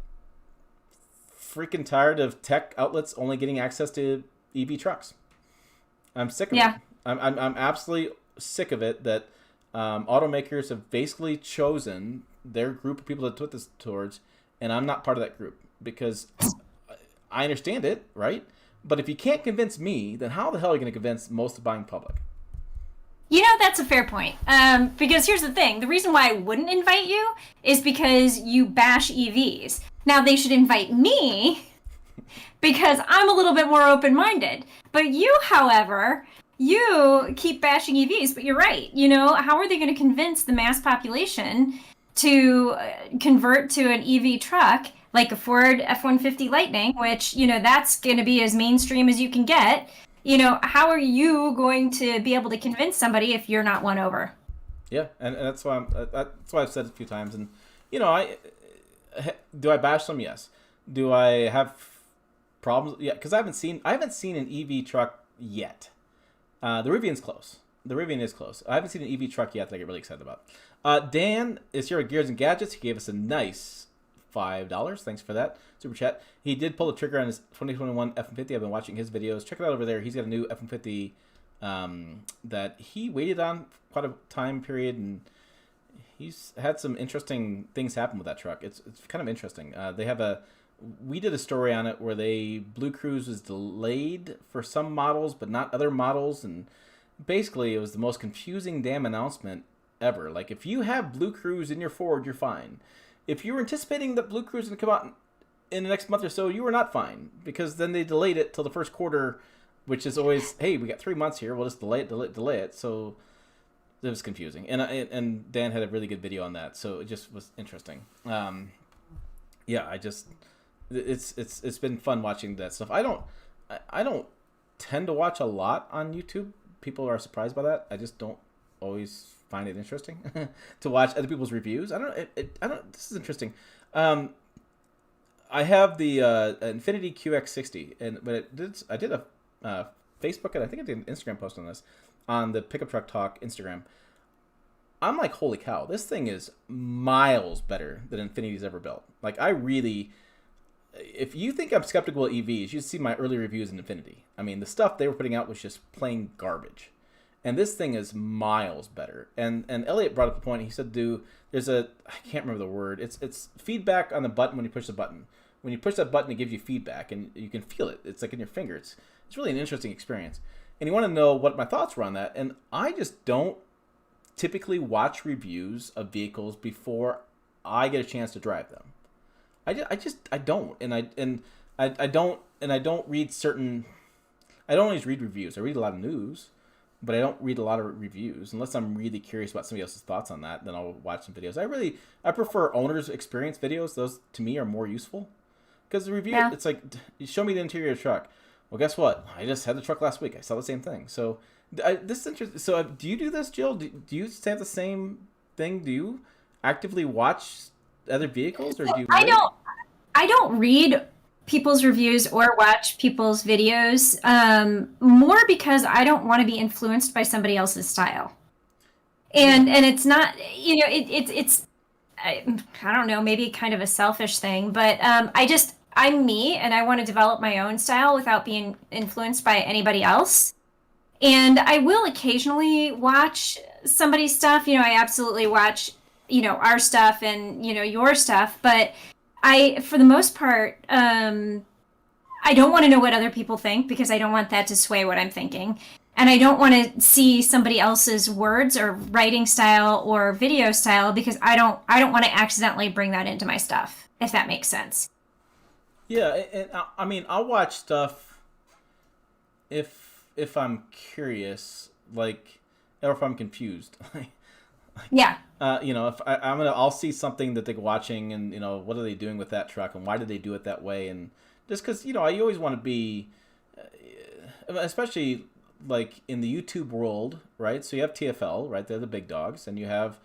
freaking tired of tech outlets only getting access to EV trucks. I'm sick of it. I'm absolutely sick of it that Automakers have basically chosen their group of people to put this towards, and I'm not part of that group because I understand it, right? But if you can't convince me, then how the hell are you going to convince most of the buying public? That's a fair point. Because here's the thing. The reason why I wouldn't invite you is because you bash EVs. Now, they should invite me because I'm a little bit more open-minded. But you, however, you keep bashing EVs, but you're right. How are they going to convince the mass population to convert to an EV truck like a Ford F-150 Lightning, which, that's going to be as mainstream as you can get? How are you going to be able to convince somebody if you're not won over? Yeah, and that's why I've said it a few times. And do I bash them? Yes. Do I have problems? Yeah, because I haven't seen an EV truck yet. The Rivian's close. The Rivian is close. I haven't seen an EV truck yet that I get really excited about. Dan is here at Gears and Gadgets. He gave us a nice $5. Thanks for that super chat. He did pull the trigger on his 2021 F-150. I've been watching his videos. Check it out over there. He's got a new F-150 that he waited on quite a time period, and he's had some interesting things happen with that truck. It's kind of interesting. We did a story on it where Blue Cruise was delayed for some models, but not other models, and basically it was the most confusing damn announcement ever. Like, if you have Blue Cruise in your Ford, you're fine. If you were anticipating that Blue Cruise would come out in the next month or so, you were not fine, because then they delayed it till the first quarter, which is always, hey, we got 3 months here, we'll just delay it. So it was confusing, and Dan had a really good video on that, so it just was interesting. It's been fun watching that stuff. I don't tend to watch a lot on YouTube. People are surprised by that. I just don't always find it interesting to watch other people's reviews. I don't. This is interesting. I have the Infiniti QX60, I did a Facebook, and I think I did an Instagram post on this on the Pickup Truck Talk Instagram. I'm like, holy cow, this thing is miles better than Infiniti's ever built. Like, if you think I'm skeptical of EVs, you should see my early reviews in Infiniti. I mean, the stuff they were putting out was just plain garbage. And this thing is miles better. And Elliot brought up a point. He said, I can't remember the word. It's feedback on the button when you push the button. When you push that button, it gives you feedback, and you can feel it. It's like in your finger. It's really an interesting experience. And you want to know what my thoughts were on that. And I just don't typically watch reviews of vehicles before I get a chance to drive them. I don't. And I don't read certain. I don't always read reviews. I read a lot of news, but I don't read a lot of reviews unless I'm really curious about somebody else's thoughts on that. Then I'll watch some videos. I prefer owners' experience videos. Those to me are more useful, because the review, It's like, you show me the interior of the truck. Well, guess what? I just had the truck last week. I saw the same thing. So this is interesting. So do you do this, Jill? Do you say the same thing? Do you actively watch other vehicles, or do you? I don't read people's reviews or watch people's videos, more because I don't want to be influenced by somebody else's style. And it's not, it's I don't know, maybe kind of a selfish thing, but I'm me, and I want to develop my own style without being influenced by anybody else. And I will occasionally watch somebody's stuff. I absolutely watch, our stuff and, your stuff, but for the most part, I don't want to know what other people think, because I don't want that to sway what I'm thinking. And I don't want to see somebody else's words or writing style or video style, because I don't want to accidentally bring that into my stuff, if that makes sense. Yeah, and I mean, I'll watch stuff if I'm curious, or if I'm confused. Yeah. If I'll see something that they're watching, and what are they doing with that truck, and why did they do it that way, and just because I always want to be, especially like in the YouTube world, right? So you have TFL, right? They're the big dogs, and you have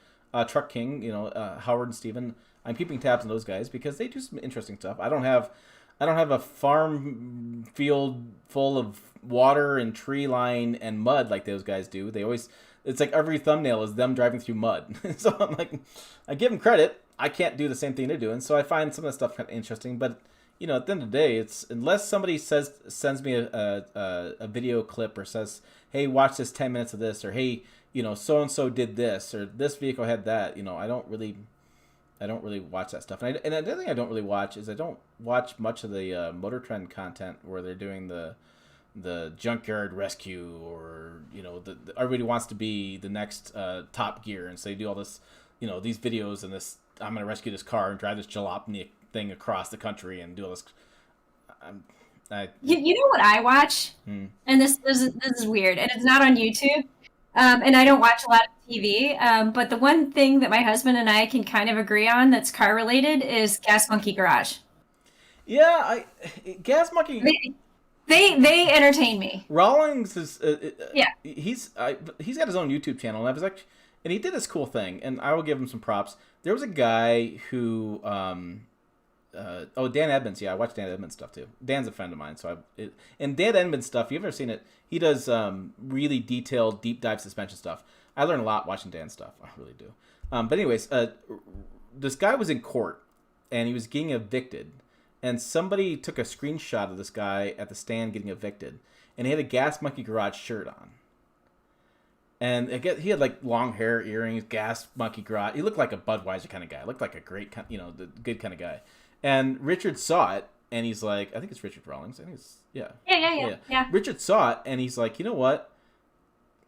Truck King, Howard and Steven. I'm keeping tabs on those guys because they do some interesting stuff. I don't have a farm field full of water and tree line and mud like those guys do. It's like every thumbnail is them driving through mud. So I'm like, I give them credit. I can't do the same thing they're doing. So I find some of the stuff kind of interesting. But, at the end of the day, it's unless somebody sends me a video clip or says, hey, watch this 10 minutes of this, or hey, so and so did this or this vehicle had that. I don't really watch that stuff. And another thing I don't really watch is I don't watch much of the Motor Trend content where they're doing the junkyard rescue, or everybody wants to be the next Top Gear, and so they do all this, these videos and this. I'm gonna rescue this car and drive this jalopny thing across the country and do all this. You know what I watch, and this is weird, and it's not on YouTube, and I don't watch a lot of TV. But the one thing that my husband and I can kind of agree on that's car related is Gas Monkey Garage. Yeah, Gas Monkey. They entertain me. Rawlings is yeah. He's got his own YouTube channel, and I was like, and he did this cool thing, and I will give him some props. There was a guy who Dan Edmonds. Yeah, I watch Dan Edmonds stuff too. Dan's a friend of mine, and Dan Edmonds stuff. You've ever seen it? He does really detailed, deep dive suspension stuff. I learn a lot watching Dan's stuff. I really do. But anyways, this guy was in court, and he was getting evicted. And somebody took a screenshot of this guy at the stand getting evicted, and he had a Gas Monkey Garage shirt on. And he had like long hair, earrings, Gas Monkey Garage. He looked like a Budweiser kind of guy. Looked like a great, the good kind of guy. And Richard saw it, and he's like, I think it's Richard Rawlings. I think it's Yeah. Richard saw it, and he's like, you know what?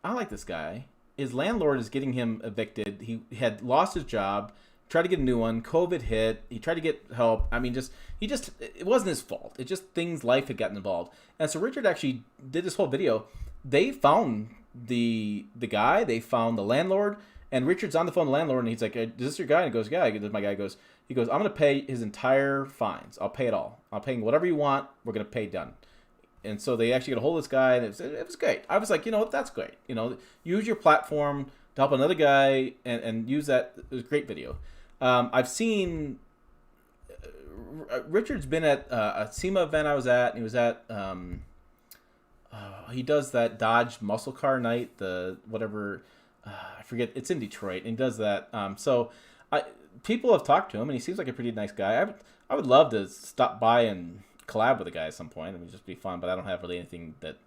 I like this guy. His landlord is getting him evicted. He had lost his job. Tried to get a new one. COVID hit. He tried to get help. I mean, it wasn't his fault. It's just life had gotten involved. And so Richard actually did this whole video. They found the guy. They found the landlord. And Richard's on the phone to the landlord, and he's like, "Is this your guy?" And he goes, "Yeah." This is my guy. He goes, "I'm going to pay his entire fines. I'll pay it all. I'll pay him whatever you want. We're going to pay done." And so they actually get a hold of this guy, and it was great. I was like, that's great. Use your platform to help another guy and use that. It was a great video. I've seen Richard's been at a SEMA event I was at, and he was at he does that Dodge muscle car night, the whatever, I forget, it's in Detroit, and he does that. So people have talked to him, and he seems like a pretty nice guy. I would love to stop by and collab with the guy at some point. It would just be fun, but I don't have really anything that,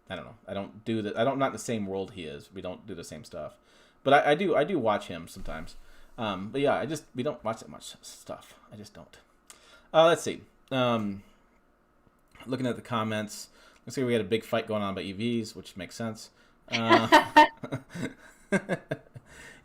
I don't know. I don't do that. I'm not in the same world he is. We don't do the same stuff, but I do watch him sometimes. But yeah, we don't watch that much stuff. I just don't. Let's see. Looking at the comments, looks like we had a big fight going on about EVs, which makes sense.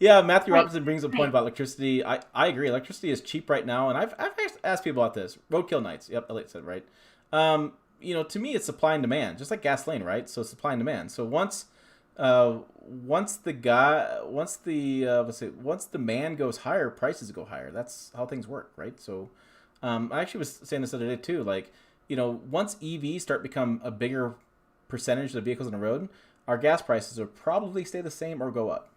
Yeah, Matthew Robinson brings a point about electricity. I agree. Electricity is cheap right now, and I've asked people about this. Roadkill nights. Yep, Elliot said right. To me, it's supply and demand, just like gasoline, right? So supply and demand. So once the demand goes higher, prices go higher. That's how things work, right? So, I actually was saying this the other day too. Like, once EVs start become a bigger percentage of the vehicles on the road, our gas prices will probably stay the same or go up,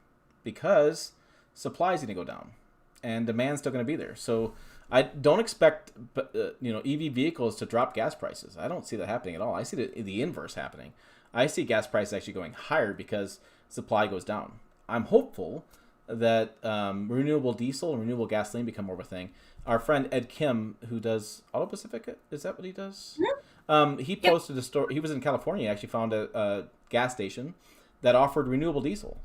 because supply is going to go down, and demand's still going to be there. So I don't expect, EV vehicles to drop gas prices. I don't see that happening at all. I see the inverse happening. I see gas prices actually going higher because supply goes down. I'm hopeful that renewable diesel and renewable gasoline become more of a thing. Our friend Ed Kim, who does Auto Pacific, is that what he does? Mm-hmm. He posted a story. He was in California. He actually found a gas station that offered renewable diesel,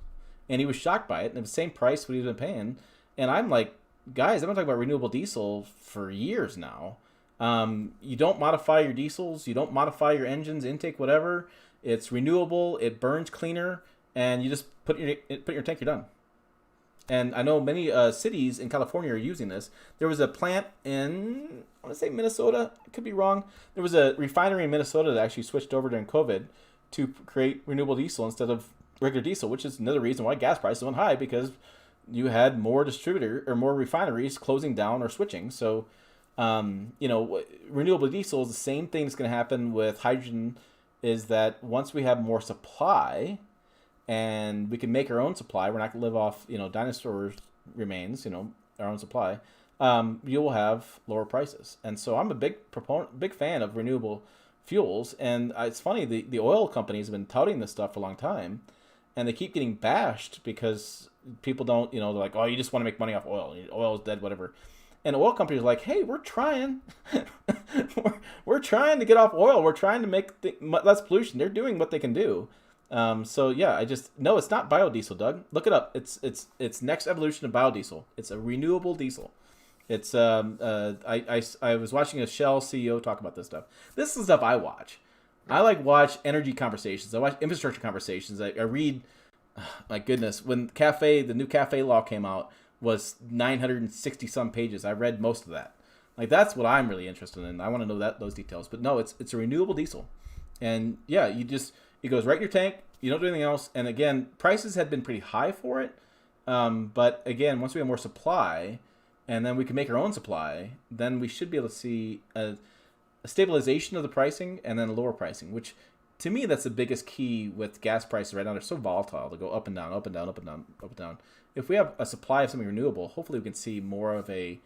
and he was shocked by it. And it was the same price what he's been paying. And I'm like, guys, I've been talking about renewable diesel for years now. You don't modify your diesels. You don't modify your engines, intake, whatever. It's renewable. It burns cleaner, and you just put your tank. You're done. And I know many cities in California are using this. There was a plant in, I want to say Minnesota. I could be wrong. There was a refinery in Minnesota that actually switched over during COVID to create renewable diesel instead of regular diesel, which is another reason why gas prices went high, because you had more more refineries closing down or switching. So, renewable diesel is the same thing that's going to happen with hydrogen, is that once we have more supply and we can make our own supply, we're not going to live off, dinosaur remains, our own supply, you will have lower prices. And so I'm a big fan of renewable fuels. And it's funny, the oil companies have been touting this stuff for a long time, and they keep getting bashed because people don't, they're like, oh, you just want to make money off oil. Oil is dead, whatever. And oil companies are like, hey, we're trying. we're trying to get off oil. We're trying to make less pollution. They're doing what they can do. So yeah, no, it's not biodiesel, Doug. Look it up. It's next evolution of biodiesel. It's a renewable diesel. It's I was watching a Shell CEO talk about this stuff. This is stuff I watch. I watch energy conversations. I watch infrastructure conversations. I read. My goodness, when the new cafe law came out, was 960 some pages. I read most of that. That's what I'm really interested in. I want to know those details. But no, it's a renewable diesel, and yeah, it goes right in your tank. You don't do anything else. And again, prices had been pretty high for it. But again, once we have more supply, and then we can make our own supply, then we should be able to see a stabilization of the pricing and then a lower pricing, which to me, that's the biggest key with gas prices right now. They're so volatile. They go up and down, up and down, up and down, up and down. If we have a supply of something renewable, hopefully we can see more of a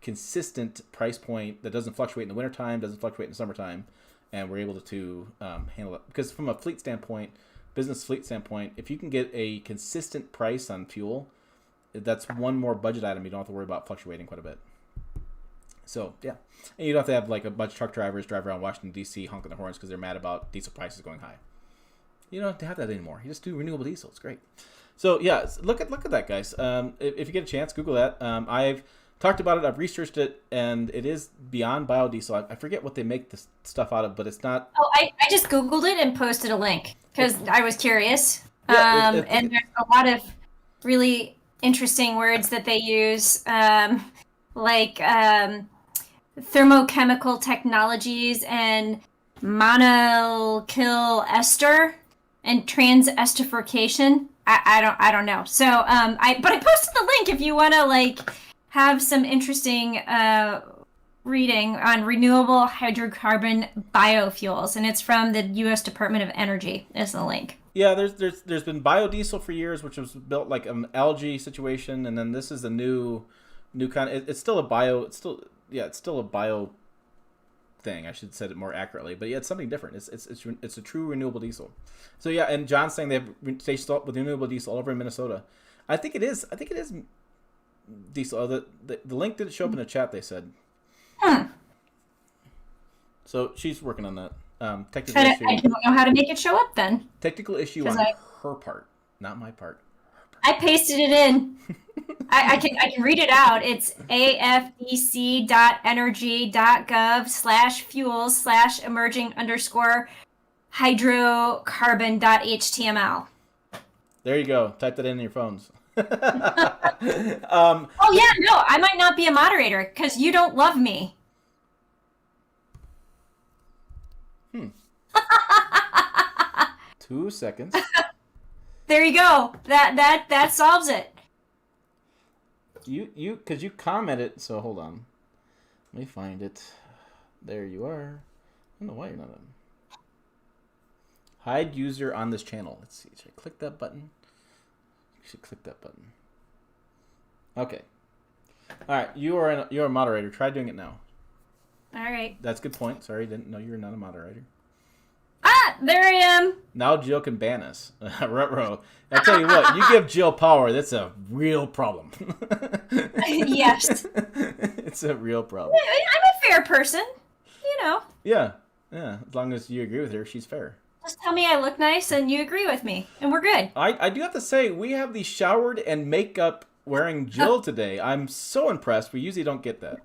consistent price point that doesn't fluctuate in the wintertime, doesn't fluctuate in the summertime, and we're able to handle it. Because from a fleet standpoint, business fleet standpoint, if you can get a consistent price on fuel, that's one more budget item you don't have to worry about fluctuating quite a bit. So, yeah. And you don't have to have a bunch of truck drivers drive around Washington, D.C. honking their horns because they're mad about diesel prices going high. You don't have to have that anymore. You just do renewable diesel. It's great. So, yeah, look at that, guys. If you get a chance, Google that. I've talked about it. I've researched it, and it is beyond biodiesel. I forget what they make this stuff out of, but it's not... Oh, I just Googled it and posted a link because I was curious. Yeah, and there's a lot of really interesting words that they use, thermochemical technologies and monocyl ester and transesterification. I don't know. So but I posted the link if you want to have some interesting reading on renewable hydrocarbon biofuels, and it's from the U.S. Department of Energy. Is the link. Yeah, there's been biodiesel for years, which was built like an algae situation, and then this is a new kind of. It's still a bio. It's still a bio thing. I should have said it more accurately, but yeah, it's something different. It's a true renewable diesel. So yeah, and John's saying they have stations with renewable diesel all over in Minnesota. I think it is diesel. Oh, the link didn't show up in the chat. They said. So she's working on that. Technical issue. I don't know how to make it show up then. Technical issue on her part, not my part. I pasted it in. I can read it out. It's afdc.energy.gov/fuels/emerging_hydrocarbon.html. There you go. Type that in your phones. Oh yeah, no, I might not be a moderator because you don't love me. 2 seconds. There you go. That solves it. You because you commented. So hold on. Let me find it. There you are. I don't know why you're not on. Hide user on this channel. Let's see. Should I click that button? You should click that button. Okay. All right. You're a moderator. Try doing it now. All right. That's a good point. Sorry, didn't know you were not a moderator. Ah, there I am. Now Jill can ban us. Ruh-roh. I tell you what, you give Jill power, that's a real problem. Yes. It's a real problem. I'm a fair person, you know. Yeah. As long as you agree with her, she's fair. Just tell me I look nice and you agree with me, and we're good. I do have to say, we have the showered and makeup wearing Jill today. I'm so impressed. We usually don't get that.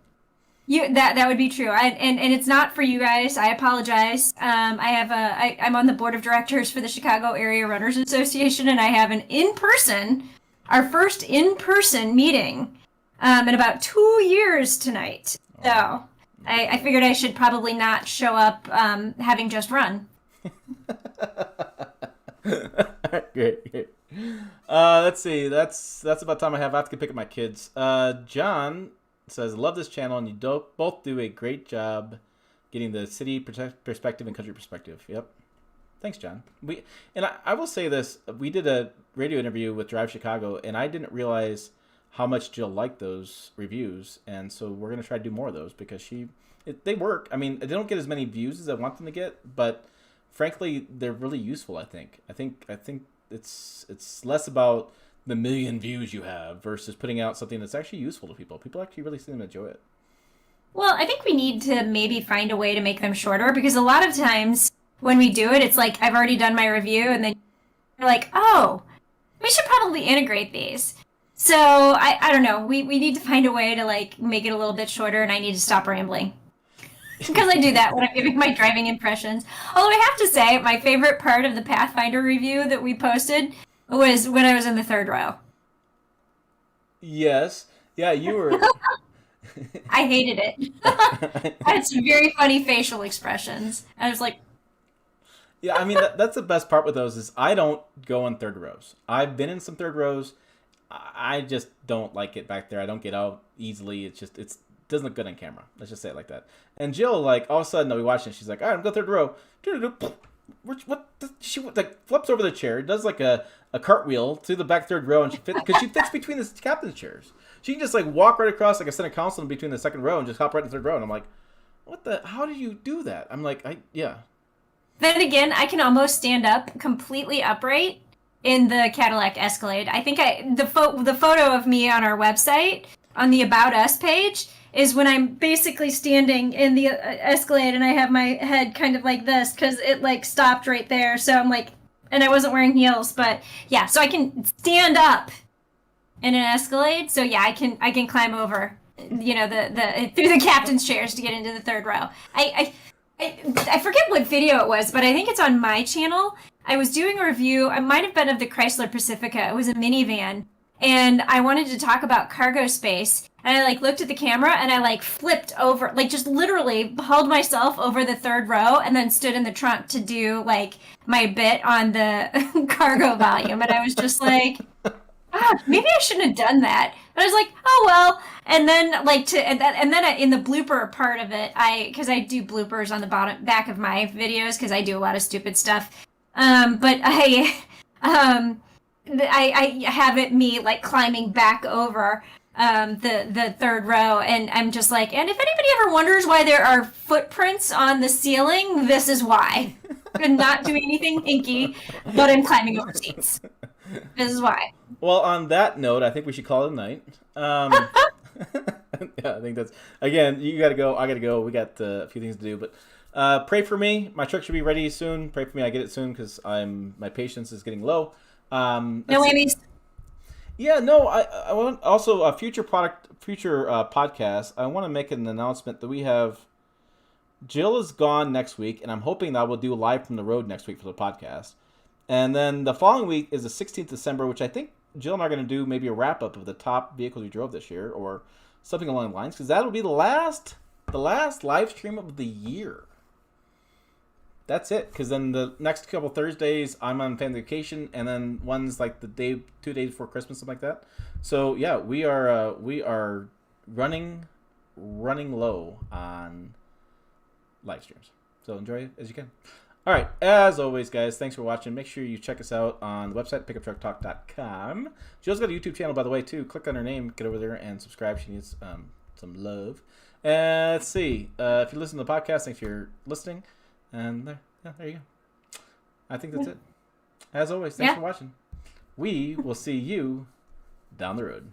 That would be true. And it's not for you guys. I apologize. I'm on the board of directors for the Chicago Area Runners Association, and I have our first in-person meeting in about 2 years tonight. So I figured I should probably not show up having just run. Great. Let's see. That's about time I have. I have to pick up my kids. John says, love this channel, and you both do a great job getting the city perspective and country perspective. Yep. Thanks, John. I will say this. We did a radio interview with Drive Chicago, and I didn't realize how much Jill liked those reviews, and so we're going to try to do more of those because they work. I mean, they don't get as many views as I want them to get, but frankly, they're really useful, I think. I think it's less about the million views you have versus putting out something that's actually useful to people. People actually really seem to enjoy it. Well, I think we need to maybe find a way to make them shorter because a lot of times when we do it, it's like I've already done my review and then They're like, oh, we should probably integrate these. So I don't know. We need to find a way to like make it a little bit shorter, and I need to stop rambling because I do that when I'm giving my driving impressions. Although I have to say, my favorite part of the Pathfinder review that we posted was when I was in the third row. Yes. Yeah, you were. I hated it. I had some very funny facial expressions. I was like, Yeah, I mean that's the best part with those is I don't go in third rows. I've been in some third rows. I just don't like it back there. I don't get out easily. It doesn't look good on camera. Let's just say it like that. And Jill, like all of a sudden, we watching. She's like, all right, I'm going third row. What? She like flips over the chair, does like a cartwheel to the back third row, and she fits because she fits between the captain's chairs. She can just like walk right across like a Senate councilman between the second row and just hop right in the third row. And I'm like, what the? How did you do that? I'm like, yeah. then again, I can almost stand up completely upright in the Cadillac Escalade. I think the photo of me on our website on the About Us page is when I'm basically standing in the Escalade and I have my head kind of like this because it like stopped right there. So I'm like, and I wasn't wearing heels, but yeah, so I can stand up in an Escalade. So yeah, I can climb over, the through the captain's chairs to get into the third row. I forget what video it was, but I think it's on my channel. I was doing a review. It might have been of the Chrysler Pacifica. It was a minivan, and I wanted to talk about cargo space. And I like looked at the camera and I like flipped over, like just literally hauled myself over the third row and then stood in the trunk to do like my bit on the cargo volume. And I was just like, maybe I shouldn't have done that. But I was like, oh well. And then in the blooper part of it, because I do bloopers on the back of my videos because I do a lot of stupid stuff. But I have it me like climbing back over the third row, and I'm just like, and if anybody ever wonders why there are footprints on the ceiling, this is why. I'm not doing anything hinky, but I'm climbing over seats. This is why. Well, on that note, I think we should call it a night. Yeah, I think that's again. You got to go. I got to go. We got a few things to do, but pray for me. My truck should be ready soon. Pray for me. I get it soon because my patience is getting low. No whammies. Yeah, no. I want also a future podcast. I want to make an announcement that we have. Jill is gone next week, and I'm hoping that we'll do live from the road next week for the podcast. And then the following week is the 16th December, which I think Jill and I are going to do maybe a wrap-up of the top vehicles we drove this year or something along the lines, because that'll be the last live stream of the year. That's it, because then the next couple Thursdays, I'm on family vacation, and then one's like the 2 days before Christmas, something like that. So, yeah, we are running low on live streams. So enjoy it as you can. All right, as always, guys, thanks for watching. Make sure you check us out on the website, pickuptrucktalk.com. Jill's got a YouTube channel, by the way, too. Click on her name, get over there, and subscribe. She needs some love. And let's see. If you listen to the podcast, thanks for listening. And there you go. I think that's it. As always, thanks for watching. We will see you down the road.